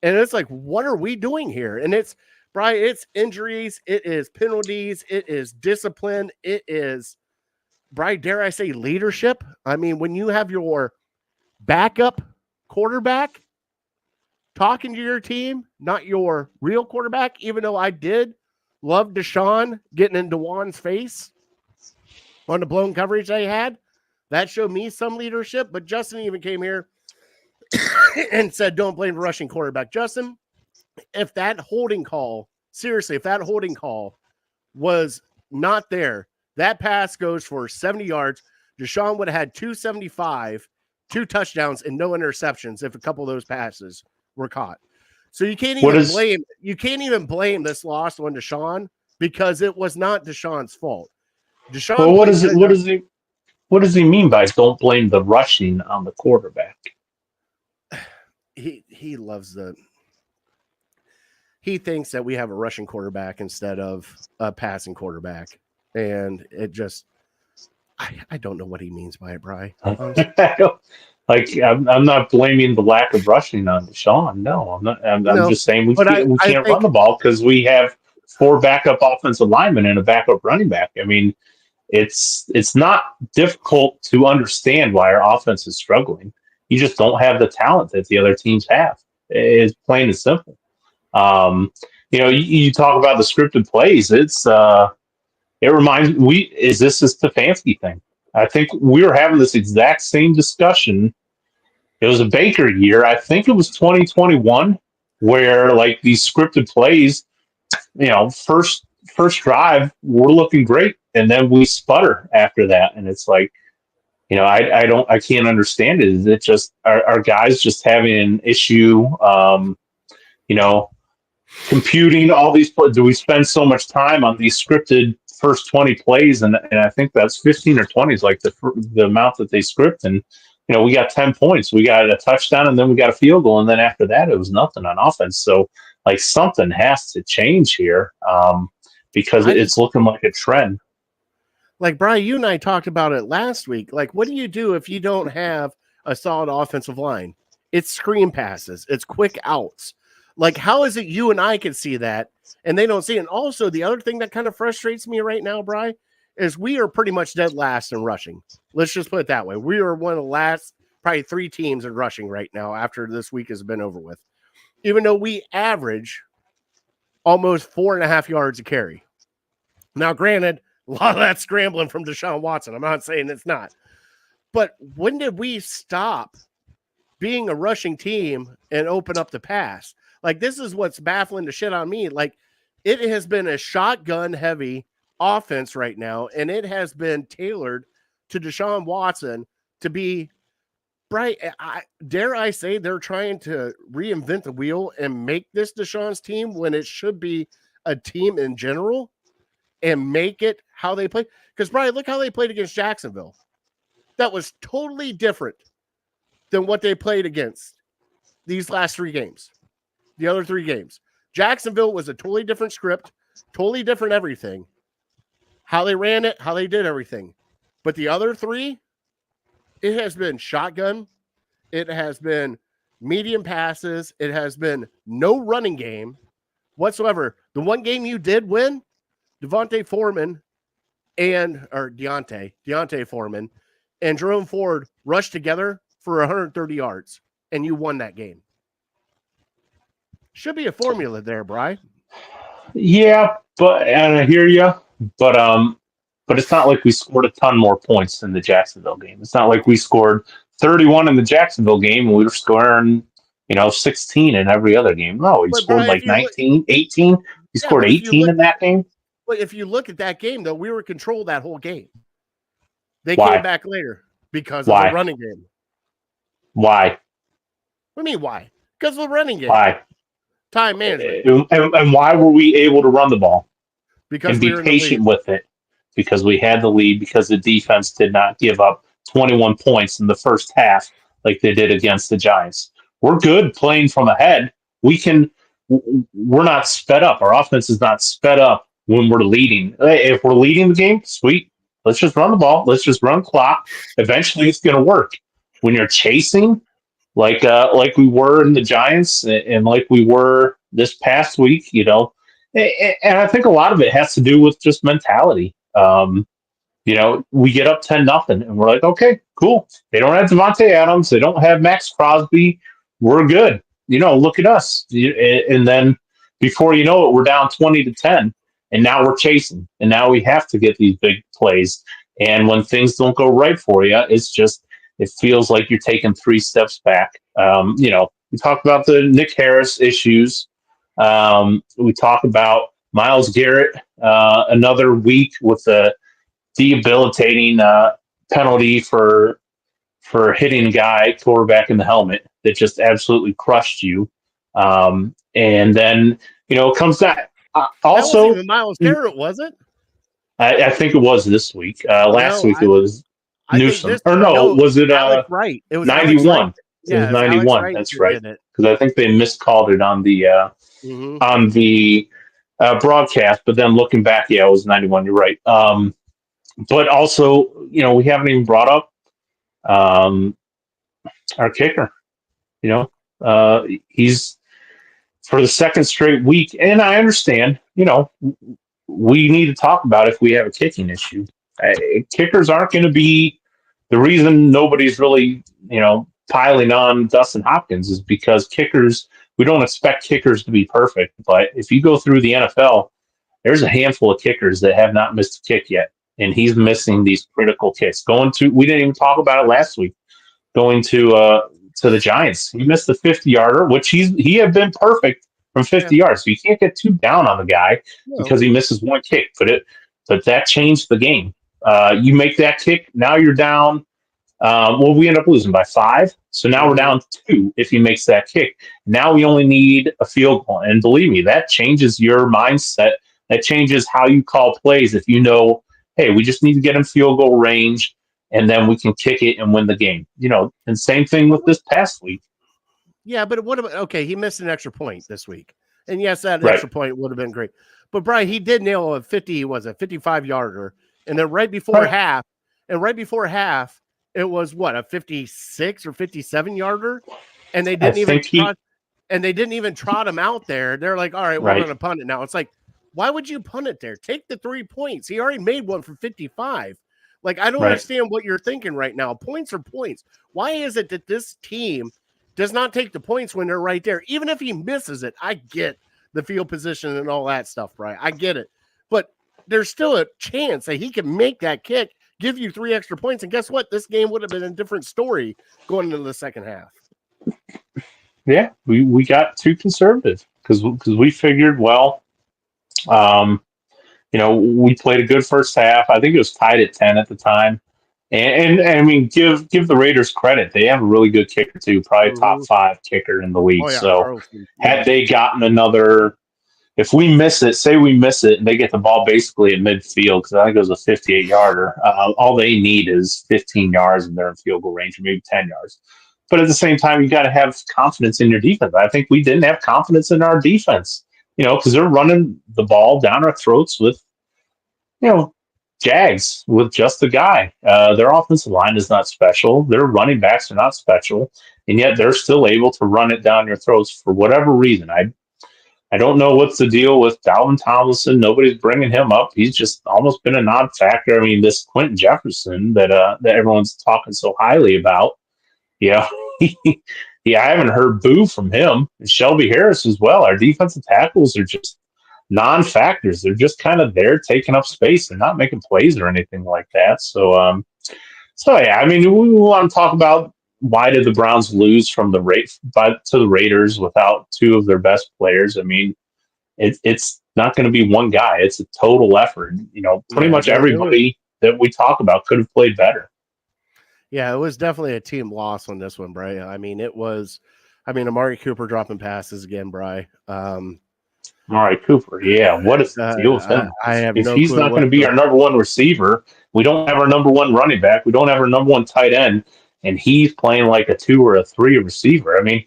And it's like, what are we doing here? And it's, Bry, it's injuries, it is penalties, it is discipline, it is, Bry, dare I say, leadership. I mean, when you have your backup quarterback talking to your team, not your real quarterback, even though I did love Deshaun getting in DeJuan's face on the blown coverage they had. That showed me some leadership, but Justin even came here and said, don't blame the rushing quarterback. Justin, if that holding call, seriously, if that holding call was not there, that pass goes for 70 yards. Deshaun would have had 275, 2 touchdowns, and no interceptions if a couple of those passes were caught. So you can't even blame this loss on Deshaun, because it was not Deshaun's fault. Deshaun. Well, what does he mean by don't blame the rushing on the quarterback? He loves he thinks that we have a rushing quarterback instead of a passing quarterback. And it just, I don't know what he means by it, Bry. I'm not blaming the lack of rushing on Deshaun. No, I'm not. I'm just saying we can't run the ball because we have 4 backup offensive linemen and a backup running back. I mean, it's not difficult to understand why our offense is struggling. You just don't have the talent that the other teams have. It's plain and simple. You talk about the scripted plays. It reminds me, is this a Stefanski thing? I think we were having this exact same discussion. It was a Baker year. I think it was 2021 where, like, these scripted plays, first drive, we're looking great. And then we sputter after that. And it's like, I can't understand it. Is it just, are guys just having an issue, computing all these plays? Do we spend so much time on these scripted first 20 plays? And I think that's 15 or 20 is like the amount that they script. And, we got 10 points. We got a touchdown, and then we got a field goal. And then after that, it was nothing on offense. So, like, something has to change here because it's looking like a trend. Like, Brian, you and I talked about it last week. Like, what do you do if you don't have a solid offensive line? It's screen passes. It's quick outs. Like, how is it you and I can see that and they don't see it? And also, the other thing that kind of frustrates me right now, Bri, is we are pretty much dead last in rushing. Let's just put it that way. We are one of the last, probably 3 teams in rushing right now after this week has been over with. Even though we average almost 4.5 yards a carry. Now, granted, a lot of that scrambling from Deshaun Watson. I'm not saying it's not. But when did we stop being a rushing team and open up the pass? Like, this is what's baffling the shit on me. Like, it has been a shotgun-heavy offense right now, and it has been tailored to Deshaun Watson to be bright. Dare I say they're trying to reinvent the wheel and make this Deshaun's team when it should be a team in general? and make it how they play. Because, Brian, look how they played against Jacksonville. That was totally different than what they played against these last 3 games. The other 3 games. Jacksonville was a totally different script, totally different everything. How they ran it, how they did everything. But the other 3, it has been shotgun. It has been medium passes. It has been no running game whatsoever. The one game you did win, Deontay Foreman and Jerome Ford rushed together for 130 yards, and you won that game. Should be a formula there, Bri. Yeah, and I hear you, but it's not like we scored a ton more points than the Jacksonville game. It's not like we scored 31 in the Jacksonville game and we were scoring, 16 in every other game. No, we scored like 19, 18. We scored 18 in that game. But if you look at that game, though, we were controlled that whole game. They Why? came back later because of the running game. Why? What do you mean why? Because of the running game. Why? Time management. And why were we able to run the ball? Because and be patient with it. Because we had the lead, because the defense did not give up 21 points in the first half like they did against the Giants. We're good playing from ahead. We're not sped up. Our offense is not sped up when we're leading. If we're leading the game, sweet. Let's just run the ball. Let's just run clock. Eventually it's going to work. When you're chasing, like we were in the Giants and like we were this past week, and I think a lot of it has to do with just mentality. We get up 10-0 and we're like, okay, cool. They don't have Devontae Adams. They don't have Max Crosby. We're good. Look at us. And then before you know it, we're down 20-10 and now we're chasing and now we have to get these big plays. And when things don't go right for you, it feels like you're taking 3 steps back. We talk about the Nick Harris issues. We talk about Myles Garrett, another week with a debilitating penalty for hitting a guy, quarterback in the helmet that just absolutely crushed you. And then, it comes back. Also, that wasn't even Myles Garrett, was it? I think it was this week. Last week it was Newsom. Was it right? It was 91. Yeah, it was 91. Wright. That's right. Because I think they miscalled it on the broadcast. But then looking back, it was 91. You're right. But also, we haven't even brought up our kicker. He's for the second straight week, and I understand. We need to talk about if we have a kicking issue. Kickers aren't going to be the reason nobody's really, piling on Dustin Hopkins is because kickers, we don't expect kickers to be perfect. But if you go through the NFL, there's a handful of kickers that have not missed a kick yet. And he's missing these critical kicks. We didn't even talk about it last week. Going to the Giants, he missed the 50-yarder, which he had been perfect from 50 yards. So you can't get too down on the guy because he misses one kick. But that changed the game. You make that kick, now you're down. We end up losing by 5. So now we're down 2 if he makes that kick. Now we only need a field goal. And believe me, that changes your mindset. That changes how you call plays. If you know, hey, we just need to get in field goal range and then we can kick it and win the game. And same thing with this past week. Yeah, but what about, okay, he missed an extra point this week. And yes, that extra point would have been great. But Brian, he did nail a 55-yarder. And then right before half, it was what, a 56 or 57-yarder? And they didn't even trot him out there. They're like, all right, we're going to punt it now. It's like, why would you punt it there? Take the 3 points. He already made one for 55. Like, I don't understand what you're thinking right now. Points are points. Why is it that this team does not take the points when they're right there? Even if he misses it, I get the field position and all that stuff, right? I get it. But there's still a chance that he can make that kick, give you 3 extra points, and guess what? This game would have been a different story going into the second half. Yeah, we got too conservative because we figured, we played a good first half. I think it was tied at 10 at the time. And I mean, give the Raiders credit. They have a really good kicker too, probably top 5 kicker in the league. So had they gotten another if we miss it, say we miss it, and they get the ball basically at midfield, because I think it was a 58-yarder, all they need is 15 yards and they're in field goal range, or maybe 10 yards. But at the same time, you got to have confidence in your defense. I think we didn't have confidence in our defense, because they're running the ball down our throats with, Jags with just the guy. Their offensive line is not special. Their running backs are not special, and yet they're still able to run it down your throats for whatever reason. I don't know what's the deal with Dalvin Tomlinson. Nobody's bringing him up. He's just almost been a non-factor. I mean, this Quentin Jefferson that everyone's talking so highly about. Yeah, I haven't heard boo from him. And Shelby Harris as well. Our defensive tackles are just non-factors. They're just kind of there taking up space. They're not making plays or anything like that. So yeah, I mean, we want to talk about why did the Browns lose from to the Raiders without two of their best players. I mean, it's not going to be one guy. It's a total effort. Pretty much everybody that we talk about could have played better. Yeah, it was definitely a team loss on this one, Bri. Amari Cooper dropping passes again, Bri. Amari Cooper, yeah. What is the deal with him? I have if no he's clue not going to be our number one receiver, we don't have our number one running back, we don't have our number one tight end, and he's playing like a 2 or a 3 receiver. I mean,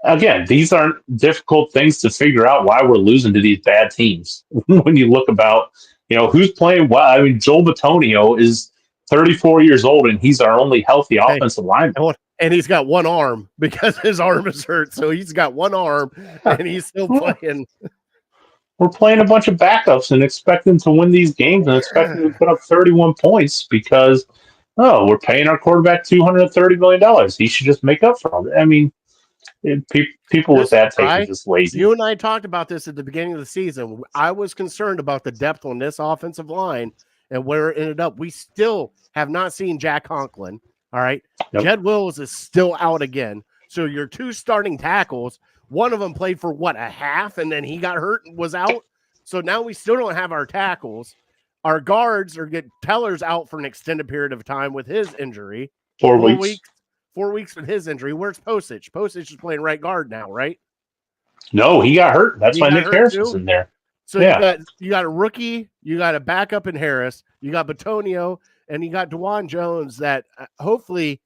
again, these aren't difficult things to figure out why we're losing to these bad teams. When you look about, who's playing well. I mean, Joel Bitonio is 34 years old, and he's our only healthy offensive lineman. And he's got one arm because his arm is hurt. So he's got one arm, and he's still playing. We're playing a bunch of backups and expecting to win these games and expecting to put up 31 points because, we're paying our quarterback $230 million. He should just make up for it. I mean, people with that take are just lazy. You and I talked about this at the beginning of the season. I was concerned about the depth on this offensive line and where it ended up. We still have not seen Jack Conklin. All right. Yep. Jed Wills is still out again. So your 2 starting tackles, one of them played for a half, and then he got hurt and was out. So now we still don't have our tackles. Our guards Teller's out for an extended period of time with his injury. 4 weeks. 4 weeks with his injury. Where's Postage? Postage is playing right guard now, right? No, he got hurt. That's why Nick Harris was in there. So you got a rookie, you got a backup in Harris, you got Bitonio, and you got DeJuan Jones that hopefully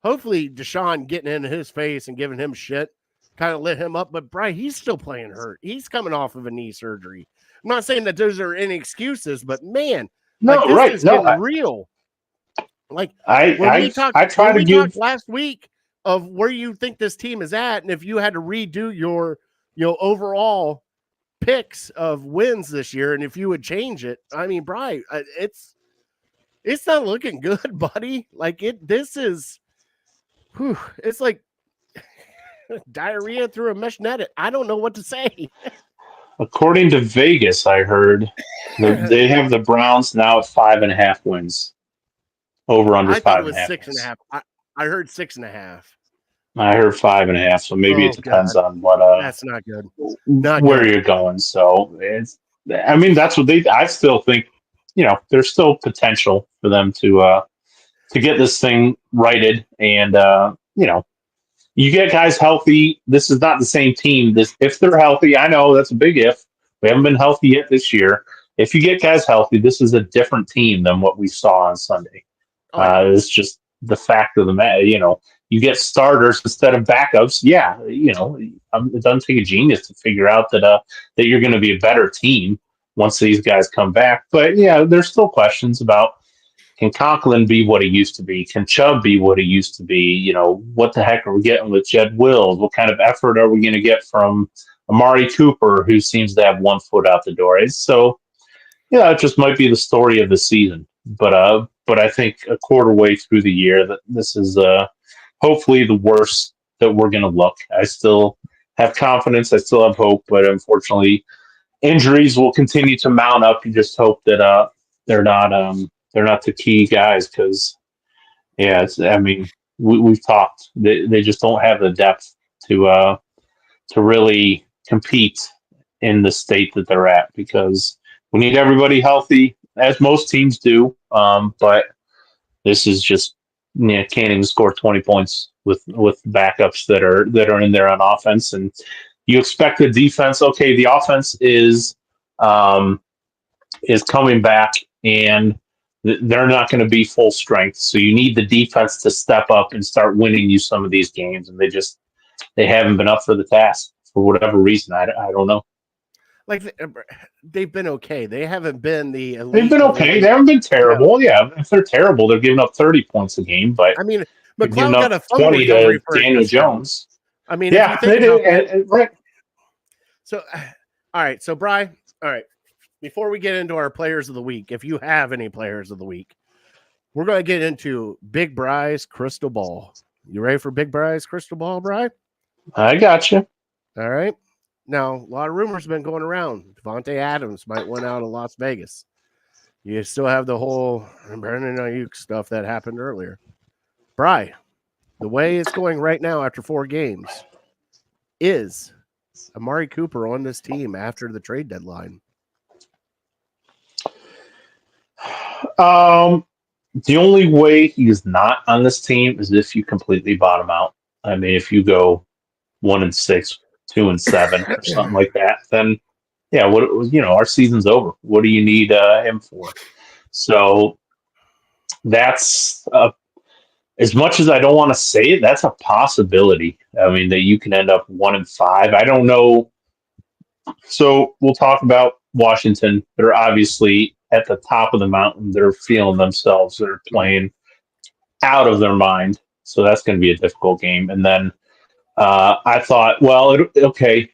Deshaun getting into his face and giving him shit kind of lit him up. But Bri, he's still playing hurt. He's coming off of a knee surgery. I'm not saying that those are any excuses, but man, this is getting real. Like we talked last week of where you think this team is at, and if you had to redo your overall picks of wins this year, and if you would change it, I mean, Bri, it's not looking good, buddy. Like this is, it's like diarrhea through a mesh net. I don't know what to say. According to Vegas, I heard they have the Browns now at 5.5 wins. Over under 5.5. I thought it was 6.5. I heard 6.5. I heard 5.5. So maybe it depends on what. That's not good. Where you're going. So that's what I still think. There's still potential for them to get this thing righted, and you get guys healthy. This is not the same team. If they're healthy, I know that's a big if. We haven't been healthy yet this year. If you get guys healthy, this is a different team than what we saw on Sunday. It's just the fact of the matter. You get starters instead of backups. Yeah, it doesn't take a genius to figure out that you're going to be a better team once these guys come back. But yeah, there's still questions about, can Conklin be what he used to be? Can Chubb be what he used to be? What the heck are we getting with Jed Wills? What kind of effort are we going to get from Amari Cooper, who seems to have 1 foot out the door? It just might be the story of the season. But I think a quarter way through the year that this is hopefully the worst that we're going to look. I still have confidence. I still have hope, but unfortunately, injuries will continue to mount up. You just hope that they're not the key guys, because we've talked. They just don't have the depth to really compete in the state that they're at, because we need everybody healthy, as most teams do. But this is just can't even score 20 points with backups that are in there on offense. And you expect the defense. Okay, the offense is coming back, and they're not going to be full strength. So you need the defense to step up and start winning you some of these games, and they haven't been up for the task for whatever reason. I don't know. Like they've been okay. They haven't been the elite. They've been okay. They haven't been terrible. Yeah, if they're terrible, they're giving up 30 points a game. But I mean, they're giving McLeod got a up fumble 20 recovery to for a Daniel touchdown. Jones. I mean, Yeah, if you think about that, right. So, all right. So, Bri, all right. Before we get into our players of the week, if you have any players of the week, we're going to get into Big Bri's crystal ball. You ready for Big Bri's crystal ball, Bri? I got you. All right. Now, a lot of rumors have been going around. Devontae Adams might win out in Las Vegas. You still have the whole Brandon Ayuk stuff that happened earlier. Bri, the way it's going right now after 4 games, is Amari Cooper on this team after the trade deadline? The only way he's not on this team is if you completely bottom out. I mean, if you go 1-6, 2-7, or something like that, then yeah, our season's over. What do you need him for? So that's as much as I don't want to say it, that's a possibility. I mean, that you can end up 1-5. I don't know. So we'll talk about Washington. They're obviously at the top of the mountain. They're feeling themselves. They're playing out of their mind. So that's going to be a difficult game. And then I thought, well, okay,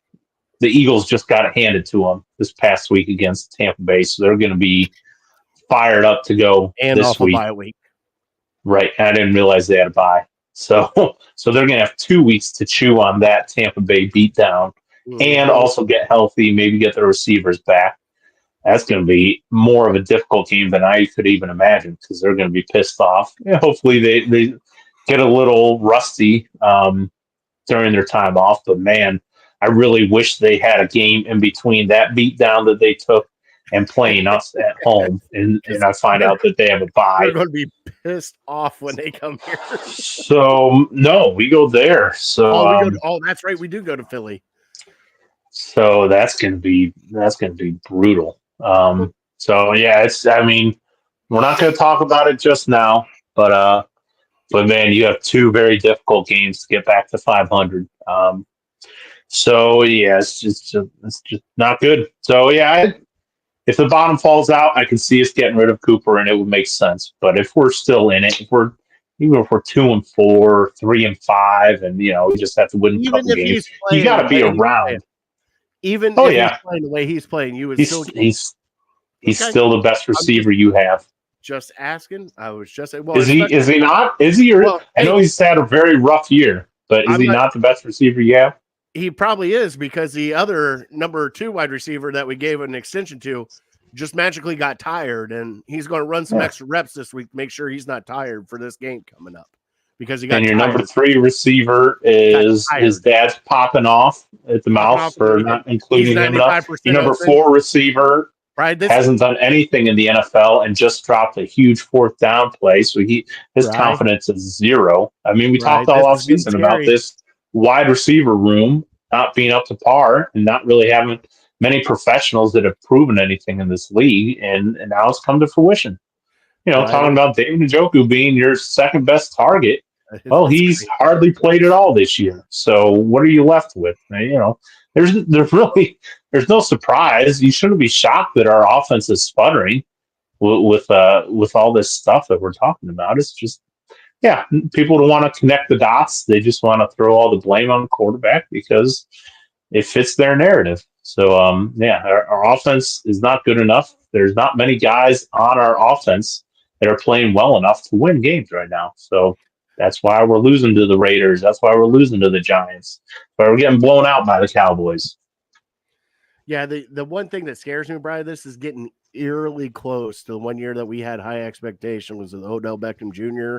the Eagles just got it handed to them this past week against Tampa Bay. So they're going to be fired up to go and this off week. A bye week. Right. I didn't realize they had a bye. So they're going to have 2 weeks to chew on that Tampa Bay beatdown. And also get healthy, maybe get their receivers back. That's going to be more of a difficult game than I could even imagine because they're going to be pissed off. Yeah, hopefully they get a little rusty during their time off. But, man, I really wish they had a game in between that beatdown that they took and playing us at home. And I find out that they have a bye. They're going to be pissed off when they come here. So, no, we go there. So, that's right. We do go to Philly. So that's gonna be brutal. So yeah, we're not gonna talk about it just now, but man, you have 2 very difficult games to get back to 500. So yeah, it's just not good. So yeah, if the bottom falls out, I can see us getting rid of Cooper, and it would make sense. But if we're still in it, even if we're 2-4, 3-5, and we just have to win a couple games, you got to be around. Even if he's playing the way he's playing, you would he's still the best receiver you have. Just asking. I was just saying. Well, is he not? Is he? I know he's had a very rough year, but is he not the best receiver you have? He probably is because the other number 2 wide receiver that we gave an extension to just magically got tired, and he's going to run some extra reps this week to make sure he's not tired for this game coming up. Because he got your tired. Number 3 receiver is his dad's popping off at the mouth for not including him enough. Your number 4 receiver hasn't done anything in the NFL and just dropped a huge 4th down play, so his confidence is 0. I mean, we talked all off season about this wide receiver room not being up to par and not really having many professionals that have proven anything in this league, and now it's come to fruition. Talking about David Njoku being your second best target. Well, he's hardly played at all this year. So what are you left with? There's no surprise. You shouldn't be shocked that our offense is sputtering with all this stuff that we're talking about. It's just, people don't want to connect the dots. They just want to throw all the blame on the quarterback because it fits their narrative. So, our offense is not good enough. There's not many guys on our offense that are playing well enough to win games right now. So that's why we're losing to the Raiders. That's why we're losing to the Giants. But we're getting blown out by the Cowboys. Yeah, the one thing that scares me, Brian, this is getting eerily close to the one year that we had high expectations was with Odell Beckham Jr.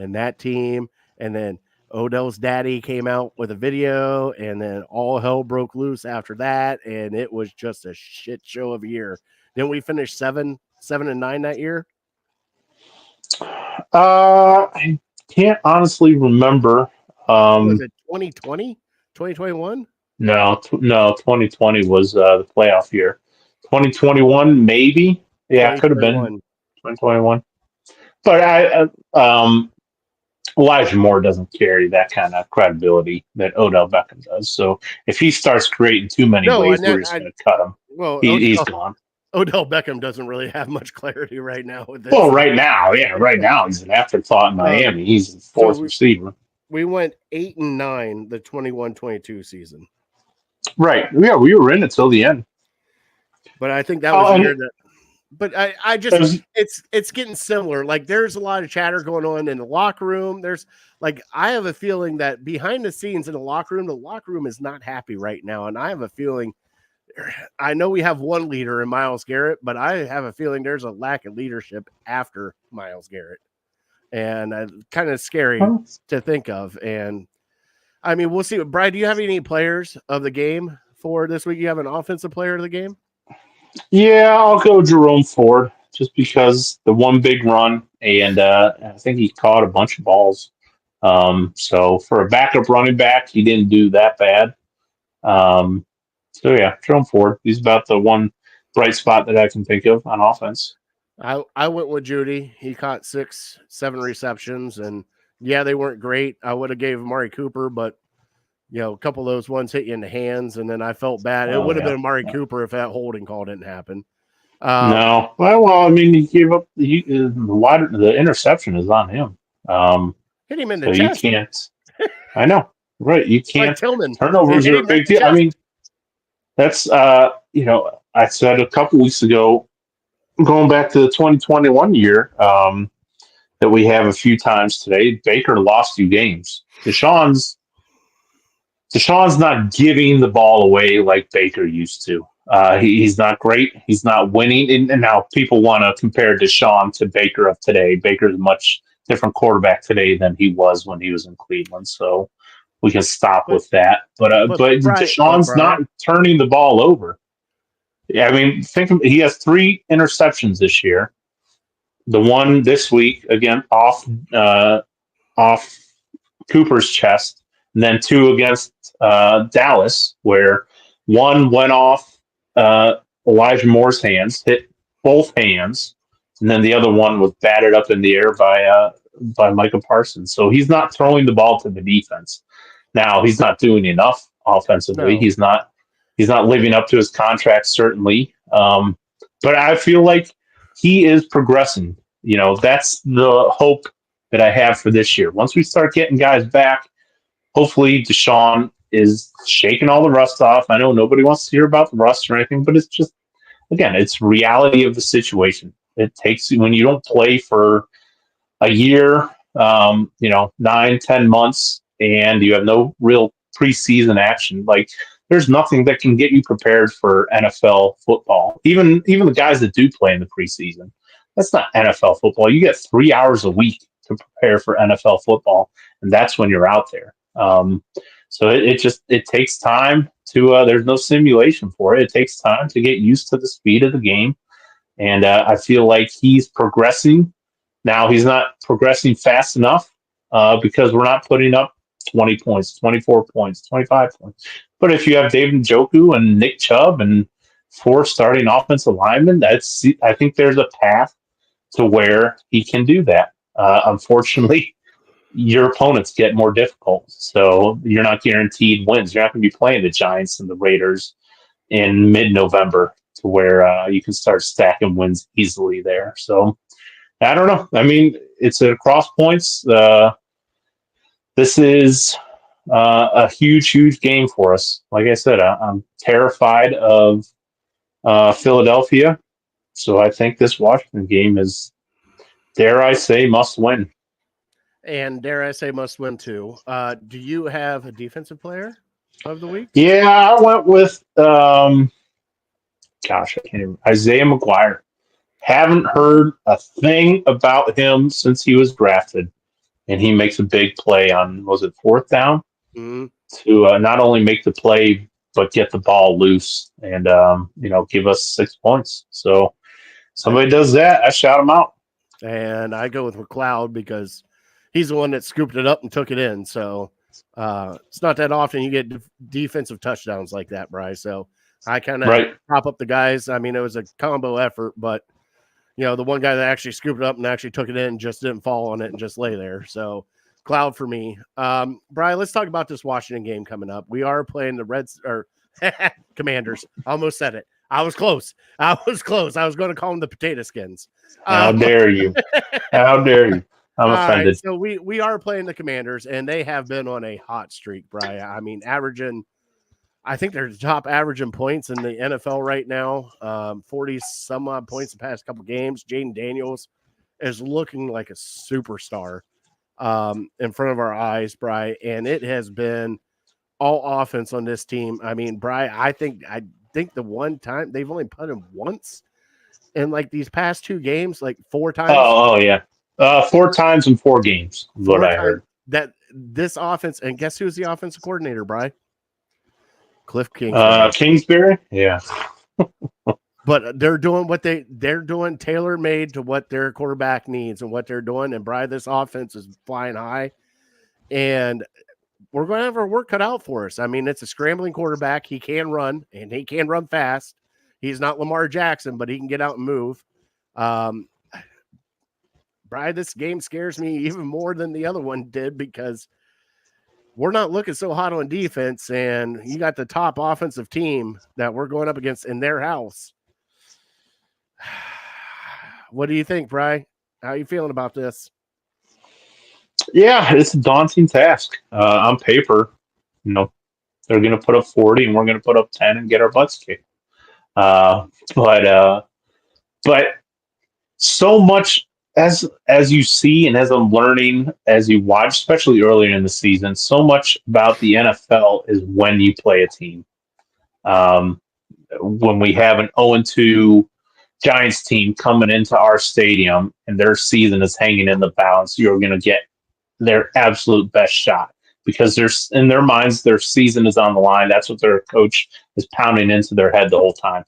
and that team. And then Odell's daddy came out with a video, and then all hell broke loose after that. And it was just a shit show of a year. Didn't we finish 7-9 that year? I can't honestly remember. Was it 2020? 2021? No, 2020 was the playoff year. 2021, maybe. Yeah, it could have been 2021. But Elijah Moore doesn't carry that kind of credibility that Odell Beckham does. So if he starts creating too many ways, we're just going to cut him. Well, He's gone. Odell Beckham doesn't really have much clarity right now with this. Well, right now he's an afterthought in Miami. He's the fourth receiver. We went 8-9 the 21-22 season. Right. Yeah, we were in it till the end. But I think that was the year that. But I just it's getting similar. Like there's a lot of chatter going on in the locker room. There's like I have a feeling that behind the scenes in the locker room is not happy right now. And I have a feeling. I know we have one leader in Myles Garrett, but I have a feeling there's a lack of leadership after Myles Garrett, and kind of scary to think of. And I mean, we'll see. Brian, do you have any players of the game for this week? You have an offensive player of the game? Yeah, I'll go Jerome Ford just because the one big run, and I think he caught a bunch of balls. So for a backup running back, he didn't do that bad. So yeah, Jerome Ford. He's about the one bright spot that I can think of on offense. I went with Judy. He caught 6-7 receptions, and yeah, they weren't great. I would have gave Amari Cooper, but a couple of those ones hit you in the hands, and then I felt bad. It would have been Amari Cooper if that holding call didn't happen. No, well, I mean, he gave up the interception is on him. Hit him in the chest. You can't. I know, right? You can't. Like Tillman. Turnovers are a big deal. I mean. That's, I said a couple weeks ago, going back to the 2021 year, that we have a few times today, Baker lost 2 games. Deshaun's not giving the ball away like Baker used to. He's not great. He's not winning. And now people want to compare Deshaun to Baker of today. Baker's a much different quarterback today than he was when he was in Cleveland. So we can stop with that. But Deshaun's not turning the ball over. I mean, he has 3 interceptions this year. The one this week, again, off Cooper's chest, and then 2 against Dallas, where one went off Elijah Moore's hands, hit both hands, and then the other one was batted up in the air by Micah Parsons. So he's not throwing the ball to the defense. Now he's not doing enough offensively. No. He's not living up to his contract, certainly. But I feel like he is progressing. That's the hope that I have for this year. Once we start getting guys back, hopefully Deshaun is shaking all the rust off. I know nobody wants to hear about the rust or anything, but it's just, again, it's reality of the situation. It takes, when you don't play for a year, 9-10 months, and you have no real preseason action, like there's nothing that can get you prepared for NFL football. Even the guys that do play in the preseason, that's not NFL football. You get 3 hours a week to prepare for NFL football, and that's when you're out there. So it takes time to. There's no simulation for it. It takes time to get used to the speed of the game, and I feel like he's progressing. Now he's not progressing fast enough because we're not putting up 20 points, 24 points, 25 points. But if you have David Njoku and Nick Chubb and 4 starting offensive linemen, I think there's a path to where he can do that. Unfortunately, your opponents get more difficult, so you're not guaranteed wins. You're not going to be playing the Giants and the Raiders in mid-November to where you can start stacking wins easily there. So I don't know. I mean, it's a cross points. This is a huge, huge game for us. Like I said, I'm terrified of Philadelphia. So I think this Washington game is, dare I say, must win. And dare I say, must win too. Do you have a defensive player of the week? Yeah, I went with, I can't even, Isaiah McGuire. Haven't heard a thing about him since he was drafted. And he makes a big play on, was it 4th down? Mm-hmm. To not only make the play, but get the ball loose and, give us 6 points. So somebody does that, I shout him out. And I go with McLeod because he's the one that scooped it up and took it in. So It's not that often you get defensive touchdowns like that, Bryce. So I kind of Right. prop up the guys. I mean, it was a combo effort, but the one guy that actually scooped it up and actually took it in just didn't fall on it and just lay there. So cloud for me. Brian, let's talk about this Washington game coming up. We are playing the Reds or Commanders. Almost said it. I was close. I was going to call them the potato skins. How dare you? How dare you? I'm offended. Right, so we are playing the Commanders, and they have been on a hot streak, Brian. I mean, I think they're the top averaging points in the NFL right now. 40 some odd points the past couple games. Jaden Daniels is looking like a superstar in front of our eyes, Brian, and it has been all offense on this team. I mean, Brian, I think the one time they've only put him once in like these past 2 games, like 4 times. Oh yeah. 4 times in 4 games is what I heard. That this offense, and guess who's the offensive coordinator, Brian? Cliff Kingsbury. Kingsbury? Yeah. But they're doing they're doing tailor-made to what their quarterback needs and what they're doing. And Brian, this offense is flying high. And we're going to have our work cut out for us. I mean, it's a scrambling quarterback. He can run, and he can run fast. He's not Lamar Jackson, but he can get out and move. Brian, this game scares me even more than the other one did because we're not looking so hot on defense, and you got the top offensive team that we're going up against in their house. What do you think, Brian? How are you feeling about this? Yeah, it's a daunting task. On paper, they're going to put up 40 and we're going to put up 10 and get our butts kicked. But so much as you see and as I'm learning, as you watch, especially earlier in the season, so much about the NFL is when you play a team. When we have an 0-2 Giants team coming into our stadium and their season is hanging in the balance, you're going to get their absolute best shot because there's in their minds, their season is on the line. That's what their coach is pounding into their head the whole time.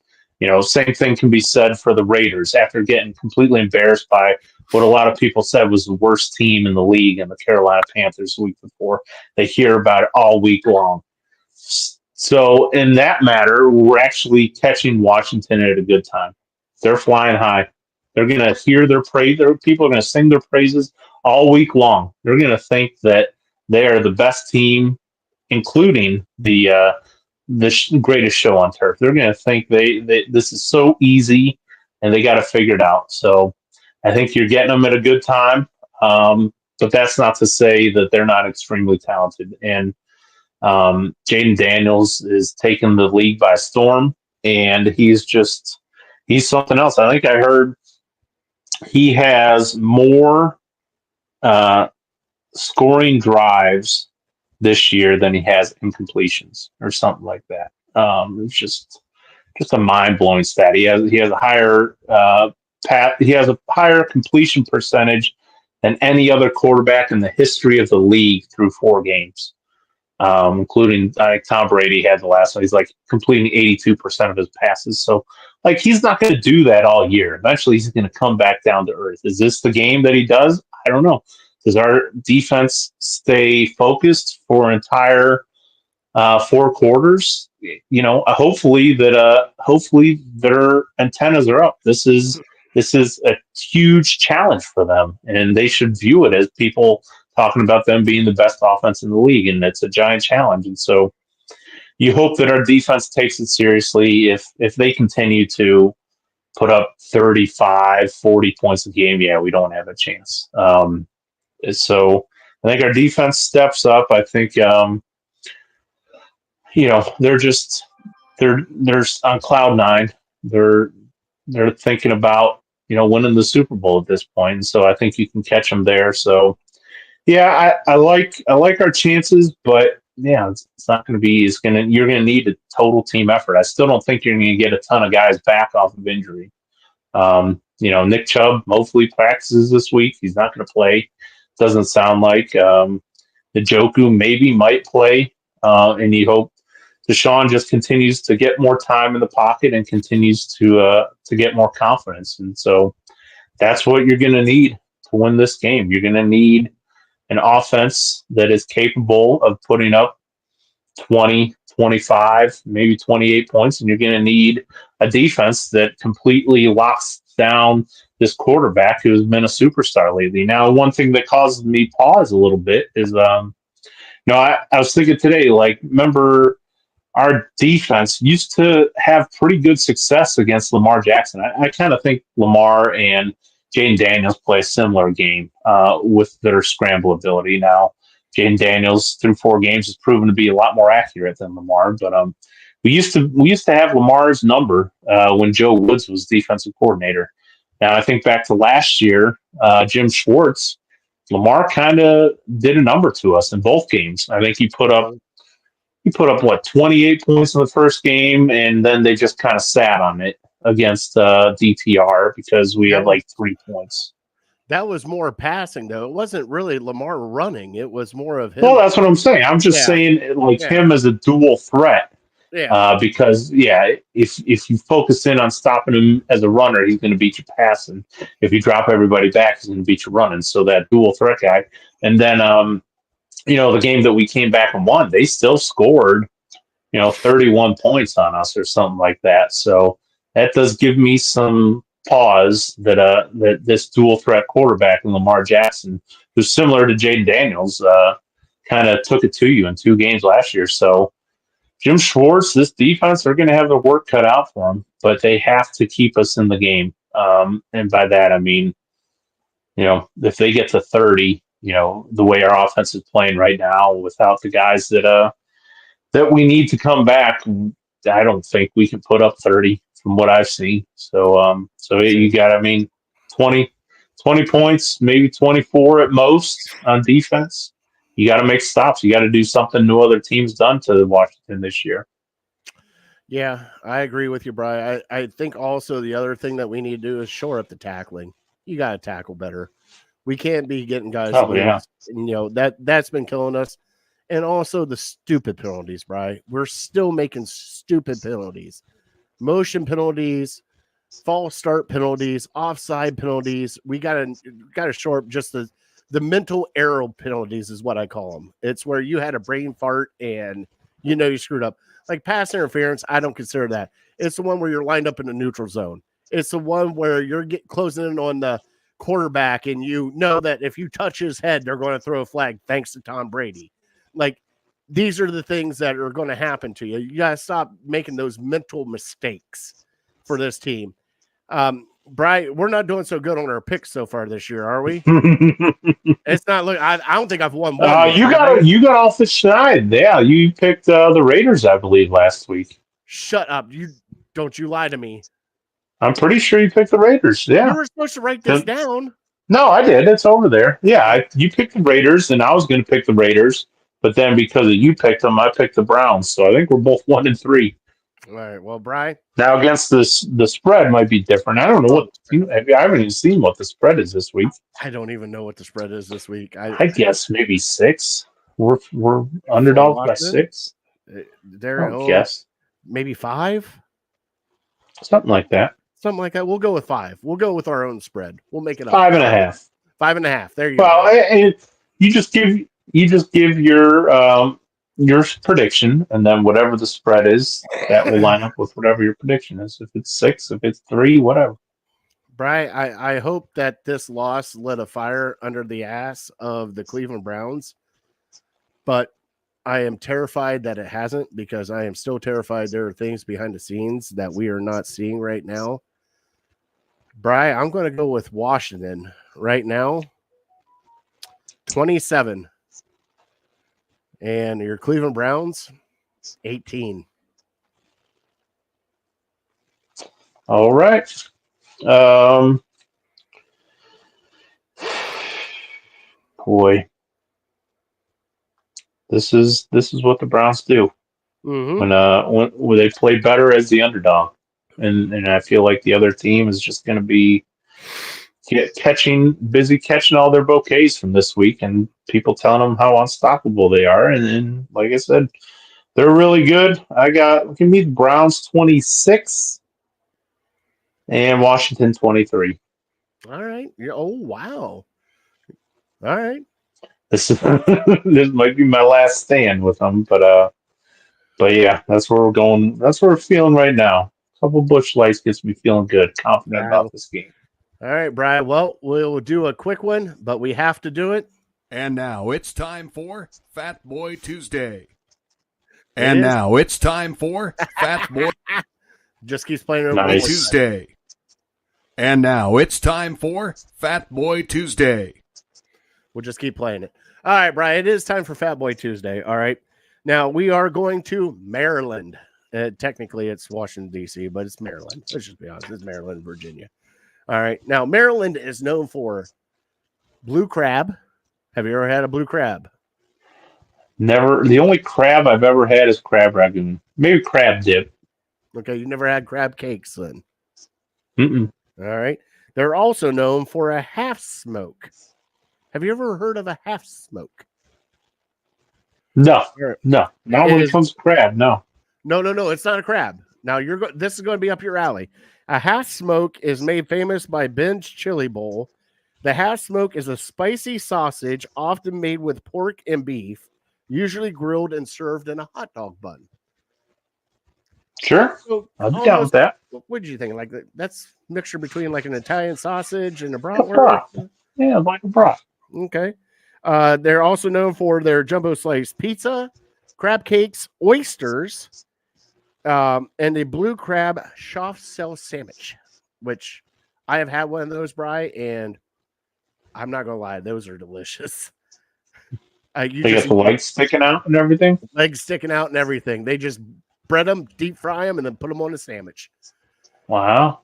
Same thing can be said for the Raiders after getting completely embarrassed by what a lot of people said was the worst team in the league and the Carolina Panthers the week before. They hear about it all week long. So in that matter, we're actually catching Washington at a good time. They're flying high. They're going to hear their praise. People are going to sing their praises all week long. They're going to think that they are the best team, including the greatest show on turf. They're going to think this is so easy, and they got to figure it out. So I think you're getting them at a good time, but that's not to say that they're not extremely talented. And Jaden Daniels is taking the league by storm, and he's something else. I think I heard he has more scoring drives this year than he has incompletions or something like that. It's just a mind-blowing stat. He has a higher completion percentage than any other quarterback in the history of the league through 4 games, including Tom Brady had the last one. He's like completing 82% of his passes. So he's not going to do that all year. Eventually he's going to come back down to earth. Is this the game that he does? I don't know. Does our defense stay focused for entire 4 quarters? Hopefully their antennas are up. This is a huge challenge for them, and they should view it as people talking about them being the best offense in the league, and it's a giant challenge. And so you hope that our defense takes it seriously. If they continue to put up 35, 40 points a game, yeah, we don't have a chance. So I think our defense steps up. I think, they're on cloud 9. They're thinking about, winning the Super Bowl at this point. And so I think you can catch them there. So yeah, I like our chances, but yeah, it's not going to be, you're going to need a total team effort. I still don't think you're going to get a ton of guys back off of injury. Nick Chubb hopefully practices this week. He's not going to play. Doesn't sound like Njoku maybe might play, and you hope Deshaun just continues to get more time in the pocket and continues to get more confidence. And so that's what you're going to need to win this game. You're going to need an offense that is capable of putting up 20, 25, maybe 28 points, and you're going to need a defense that completely locks down this quarterback who has been a superstar lately. Now, one thing that causes me pause a little bit is, I was thinking today, like, remember our defense used to have pretty good success against Lamar Jackson. I kind of think Lamar and Jaden Daniels play a similar game with their scramble ability. Now, Jaden Daniels through 4 games has proven to be a lot more accurate than Lamar, but we used to have Lamar's number when Joe Woods was defensive coordinator. Now, I think back to last year, Jim Schwartz, Lamar kind of did a number to us in both games. I think he put up what, 28 points in the first game, and then they just kind of sat on it against DTR because we had like 3 points. That was more passing, though. It wasn't really Lamar running. It was more of him. Well, that's what I'm saying. I'm just saying, him as a dual threat. Yeah. Because if you focus in on stopping him as a runner, he's going to beat you passing. If you drop everybody back, he's going to beat you running. So that dual threat guy. And then the game that we came back and won, they still scored 31 points on us or something like that. So that does give me some pause that this dual threat quarterback in Lamar Jackson, who's similar to Jaden Daniels, kind of took it to you in 2 games last year. So Jim Schwartz, this defense, they're going to have their work cut out for them, but they have to keep us in the game. And by that, I mean, if they get to 30, the way our offense is playing right now, without the guys that we need to come back, I don't think we can put up 30 from what I've seen. So you got, 20 points, maybe 24 at most on defense. You got to make stops. You got to do something no other team's done to Washington this year. Yeah, I agree with you, Brian. I think also the other thing that we need to do is shore up the tackling. You got to tackle better. We can't be getting guys loose. Yeah. And, that's been killing us. And also the stupid penalties, Brian. We're still making stupid penalties. Motion penalties, false start penalties, offside penalties. We got to shore up just the mental error penalties is what I call them. It's where you had a brain fart and you screwed up. Like pass interference, I don't consider that. It's the one where you're lined up in the neutral zone. It's the one where you're closing in on the quarterback and you know that if you touch his head, they're going to throw a flag thanks to Tom Brady. Like, these are the things that are going to happen to you. You got to stop making those mental mistakes for this team. Brian, we're not doing so good on our picks so far this year, are we? It's not. Look, I don't think I've won one. You got off the schneid. Yeah, you picked the Raiders, I believe, last week. Shut up! Don't you lie to me. I'm pretty sure you picked the Raiders. Yeah, you were supposed to write this down. No, I did. It's over there. Yeah, you picked the Raiders, and I was going to pick the Raiders, but then because of you picked them, I picked the Browns. So I think we're both 1-3. All right. Well, Brian. Now against the spread might be different. I don't know I haven't even seen what the spread is this week. I don't even know what the spread is this week. I guess maybe 6. We're underdogs by 6. There, I guess maybe 5. Something like that. We'll go with 5. We'll go with our own spread. We'll make it up. 5.5. 5.5. There you go. Well, and you just give your prediction, and then whatever the spread is, that will line up with whatever your prediction is. If it's 6, if it's 3, whatever. Brian, I hope that this loss lit a fire under the ass of the Cleveland Browns, but I am terrified that it hasn't, because I am still terrified there are things behind the scenes that we are not seeing right now. Brian, I'm going to go with Washington right now, 27. And your Cleveland Browns, 18. All right. Boy, this is what the Browns do. Mm-hmm. When they play better as the underdog, and I feel like the other team is just going to be busy catching all their bouquets from this week, and people telling them how unstoppable they are. And like I said, they're really good. Give me the Browns 26 and Washington 23. All right. Oh, wow. All right. this this might be my last stand with them, but yeah, that's where we're going. That's where we're feeling right now. A couple Busch Lights gets me feeling good, confident about this game. All right, Brian. Well, we'll do a quick one, but we have to do it. And now it's time for Fat Boy Tuesday. And now it's time for Fat Boy Just keeps playing it Nice. Tuesday. And now it's time for Fat Boy Tuesday. We'll just keep playing it. All right, Brian. It is time for Fat Boy Tuesday. All right. Now we are going to Maryland. Technically, it's Washington, D.C., but it's Maryland. Let's just be honest. It's Maryland, Virginia. All right. Now, Maryland is known for blue crab. Have you ever had a blue crab? Never. The only crab I've ever had is crab ragoon. Maybe crab dip. Okay. You never had crab cakes then. Mm-mm. All right. They're also known for a half smoke. Have you ever heard of a half smoke? No. Right. No. Not when it comes to crab. No. No. It's not a crab. Now this is going to be up your alley. A half smoke is made famous by Ben's Chili Bowl. The half smoke is a spicy sausage often made with pork and beef, usually grilled and served in a hot dog bun. Sure. So I'll be down with that. what did you think? Like that's a mixture between like an Italian sausage and a Like a bratwurst? broth. Yeah, like a broth. Okay. They're also known for their jumbo slice pizza, crab cakes, oysters, and a blue crab soft shell sandwich, which I have had one of those, Bri, and I'm not gonna lie, those are delicious. You They just got the legs sticking out and everything. legs sticking out and everything. They just bread them, deep fry them, and then put them on a sandwich. Wow.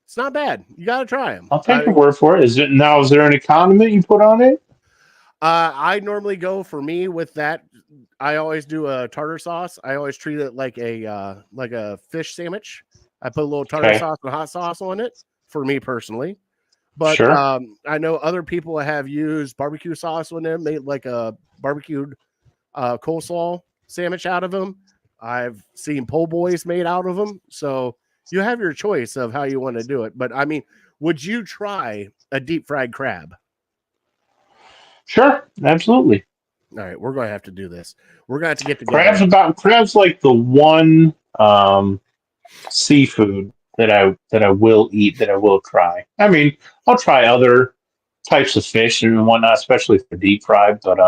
It's not bad. You got to try them. I'll take your word for it. Is there any condiment you put on it? I normally go for me with that. I always do a tartar sauce. I always treat it like a fish sandwich. I put a little tartar sauce and hot sauce on it for me personally. But Sure. I know other people have used barbecue sauce on them, made like a barbecued coleslaw sandwich out of them. I've seen po' boys made out of them. So you have your choice of how you want to do it. But I mean, would you try a deep fried crab? Sure. Absolutely. All right, we're going to have to do this. We're going to have to get together. Crab's like the one seafood that I will eat, that I will try. I mean, I'll try other types of fish and whatnot, especially for deep fried. But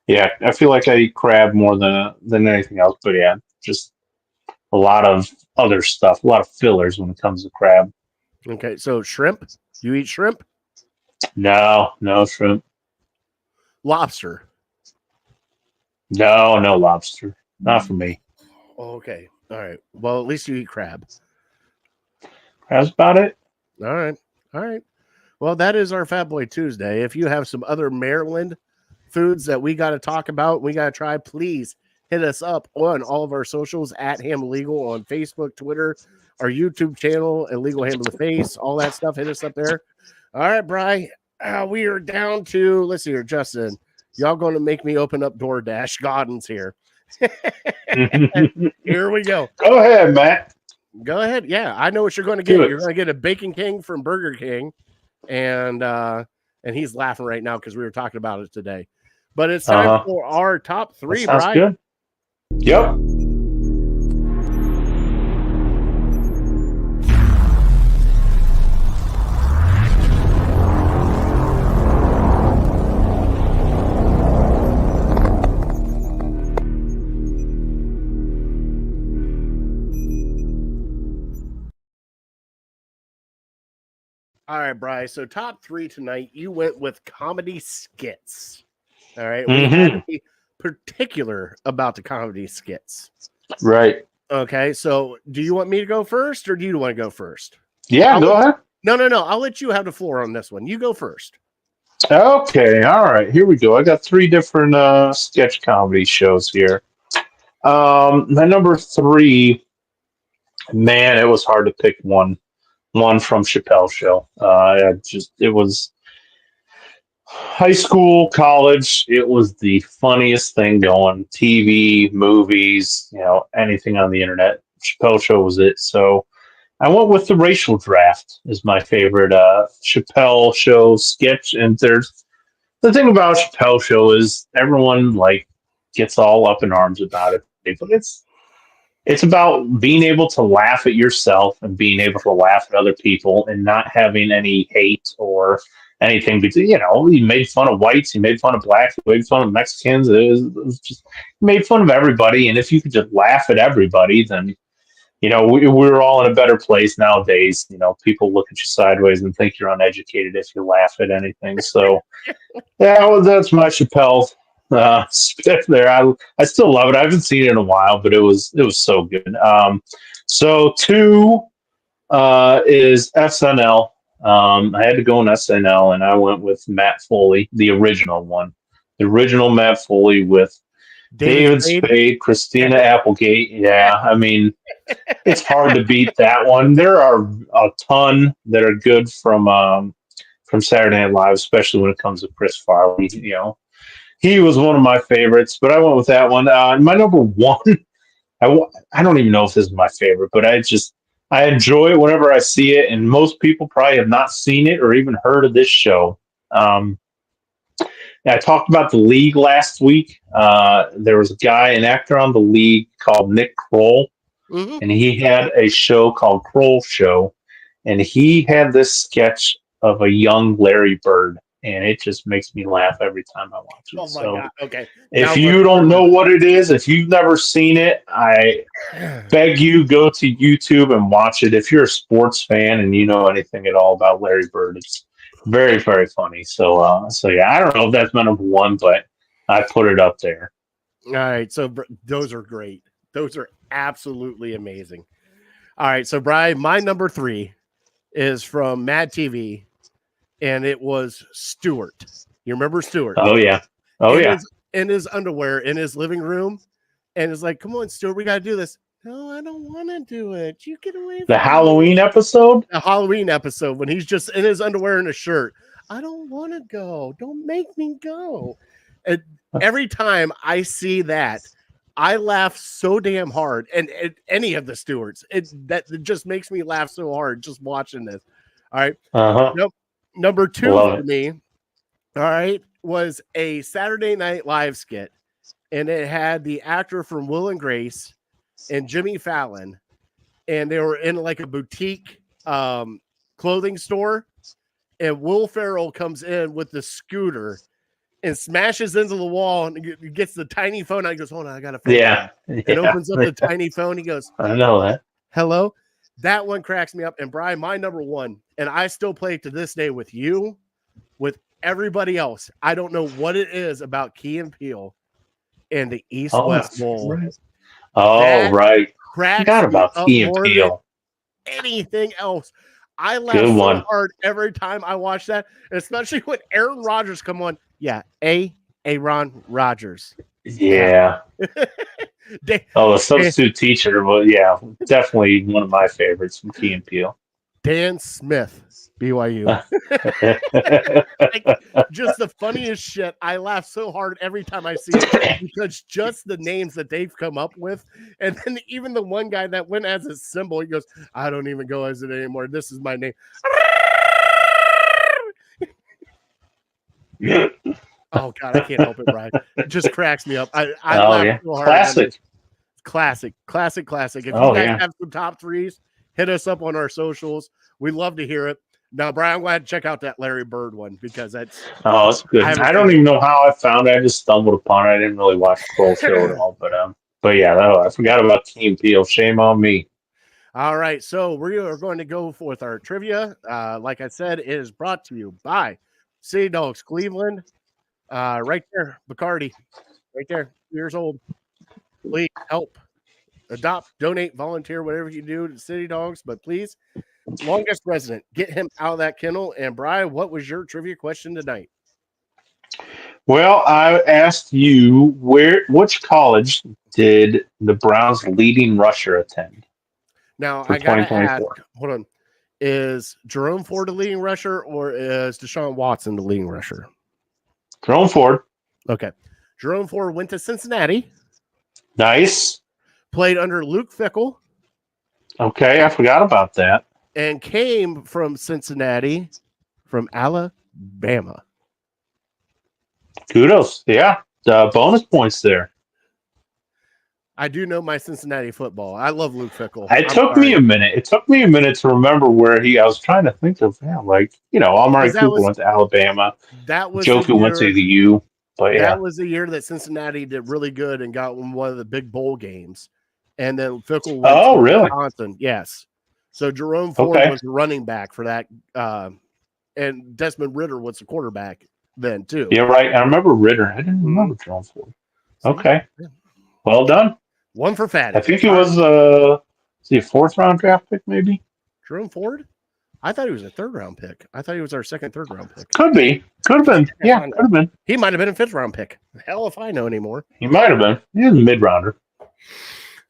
yeah, I feel like I eat crab more than anything else. But yeah, just a lot of other stuff, a lot of fillers when it comes to crab. Okay, so shrimp. You eat shrimp? No shrimp. Lobster. No lobster. Not for me. Okay. All right. Well, at least you eat crab. Crab's about it. All right. Well, that is our Fat Boy Tuesday. If you have some other Maryland foods that we got to talk about, we got to try, please hit us up on all of our socials at Ham Illegal on Facebook, Twitter, our YouTube channel, Illegal Ham to the Face, all that stuff. Hit us up there. All right, Bri. We are down to, let's see here, Justin. Y'all going to make me open up DoorDash. Godden's here. Here we go. Go ahead, Matt. Go ahead. Yeah, I know what you're going to get. You're going to get a Bacon King from Burger King, and he's laughing right now because we were talking about it today. But it's time for our top three, Sounds right? good. Yep. All right, Bryce. So top three tonight, you went with comedy skits. All right. We had to be particular about the comedy skits. Right. Okay. So do you want me to go first or do you want to go first? Yeah, go ahead. No. I'll let you have the floor on this one. You go first. Okay. All right. Here we go. I got three different sketch comedy shows here. My number three, man, it was hard to pick one from Chappelle's show. It was high school, college. It was the funniest thing going. TV, movies, anything on the internet. Chappelle show was it. So I went with the racial draft as my favorite Chappelle show sketch. And the thing about Chappelle Show is everyone like gets all up in arms about it, but it's about being able to laugh at yourself and being able to laugh at other people and not having any hate or anything. Because he made fun of whites, he made fun of blacks, he made fun of Mexicans. It was just he made fun of everybody. And if you could just laugh at everybody, then we're all in a better place nowadays. People look at you sideways and think you're uneducated if you laugh at anything. So that's my Chappelle spit there. I still love it. I haven't seen it in a while, but it was so good. So two is SNL. I had to go on SNL, and I went with Matt Foley, the original one, the original Matt Foley with David Spade, Christina Applegate. Yeah, I mean, it's hard to beat that one. There are a ton that are good from Saturday Night Live, especially when it comes to Chris Farley. He was one of my favorites, but I went with that one. My number one, I don't even know if this is my favorite, but I enjoy it whenever I see it, and most people probably have not seen it or even heard of this show. I talked about The League last week. There was a guy, an actor on The League called Nick Kroll, and he had a show called Kroll Show, and he had this sketch of a young Larry Bird, and it just makes me laugh every time I watch it. Oh my God. Okay. If you don't know what it is, if you've never seen it, I beg you, go to YouTube and watch it. If you're a sports fan and you know anything at all about Larry Bird, it's very, very funny. So yeah, I don't know if that's my number one, but I put it up there. All right. So those are great. Those are absolutely amazing. All right. So Brian, my number three is from Mad TV, and it was Stewart. You remember Stewart? Oh yeah. In his underwear in his living room, and it's like, "Come on, Stewart, we got to do this." No, I don't want to do it. You get away from the Halloween episode. The Halloween episode when he's just in his underwear and a shirt. I don't want to go. Don't make me go. And every time I see that, I laugh so damn hard. And any of the Stewarts, it just makes me laugh so hard just watching this. All right. Nope. Number two for me, all right, was a Saturday Night Live skit, and it had the actor from Will and Grace and Jimmy Fallon, and they were in like a boutique clothing store, and Will Ferrell comes in with the scooter and smashes into the wall and gets the tiny phone out. He goes, "Hold on, I got a phone." And opens up the tiny phone. He goes, "I know that. Hello." That one cracks me up. And Brian, my number one, and I still play it to this day with you, with everybody else. I don't know what it is about Key and Peele and the East-West Bowl. Right. Oh, right. Forgot about Key and Peele. Anything else. I laugh so hard every time I watch that, especially when Aaron Rodgers come on. Yeah, Aaron Rodgers. Yeah. The substitute teacher, but yeah, definitely one of my favorites from Key and Peele. Dan Smith, BYU. Just the funniest shit. I laugh so hard every time I see it because just the names that they've come up with. And then even the one guy that went as a symbol, he goes, "I don't even go as it anymore. This is my name." Oh God, I can't help it, Brian. It just cracks me up. I laugh so hard. Classic. If you guys have some top threes, hit us up on our socials. We love to hear it. Now, Brian, I'm glad to check out that Larry Bird one because that's good. I don't even know how I found it. I just stumbled upon it. I didn't really watch the whole show at all, but yeah, I forgot about Key and Peele. Shame on me. All right, so we are going to go with our trivia. Like I said, it is brought to you by City Dogs Cleveland. Right there, Bacardi, right there, years old. Please help, adopt, donate, volunteer, whatever you do to City Dogs. But please, longest resident, get him out of that kennel. And Brian, what was your trivia question tonight? Well, I asked you which college did the Browns' leading rusher attend? Now I gotta ask. Hold on, is Jerome Ford the leading rusher, or is Deshaun Watson the leading rusher? Jerome Ford. Okay, Jerome Ford went to Cincinnati. Nice. Played under Luke Fickell. Okay, I forgot about that. And came from Cincinnati, from Alabama. Kudos. Yeah. Bonus points there. I do know my Cincinnati football. I love Luke Fickell. It took me a minute. It took me a minute to remember where I was trying to think of, Amari Cooper went to Alabama. That was Joku went to the U. But yeah. That was the year that Cincinnati did really good and got one of the big bowl games. And then Fickell went to Wisconsin. Yes. So Jerome Ford was the running back for that. And Desmond Ridder was the quarterback then, too. Yeah, right. I remember Ridder. I didn't remember Jerome Ford. Okay. Well done. One for Fatty. I think he was a 4th-round draft pick, maybe? Jerome Ford? I thought he was a 3rd-round pick. I thought he was our 2nd, 3rd-round pick. Could be. Could have been. Yeah, could have been. He might have been a 5th-round pick. Hell if I know anymore. He might have been. He was a mid-rounder.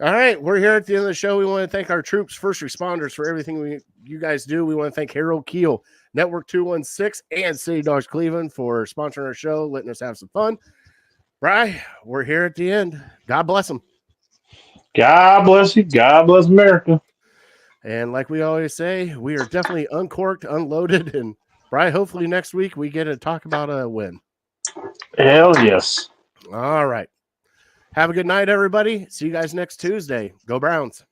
All right, we're here at the end of the show. We want to thank our troops, first responders, for everything you guys do. We want to thank Harold Keel, Network 216, and City Dogs Cleveland for sponsoring our show, letting us have some fun. Bri, we're here at the end. God bless them. God bless you. God bless America. And like we always say, we are definitely uncorked, unloaded, and Bri, hopefully next week we get to talk about a win. Hell yes. All right. Have a good night, everybody. See you guys next Tuesday. Go Browns.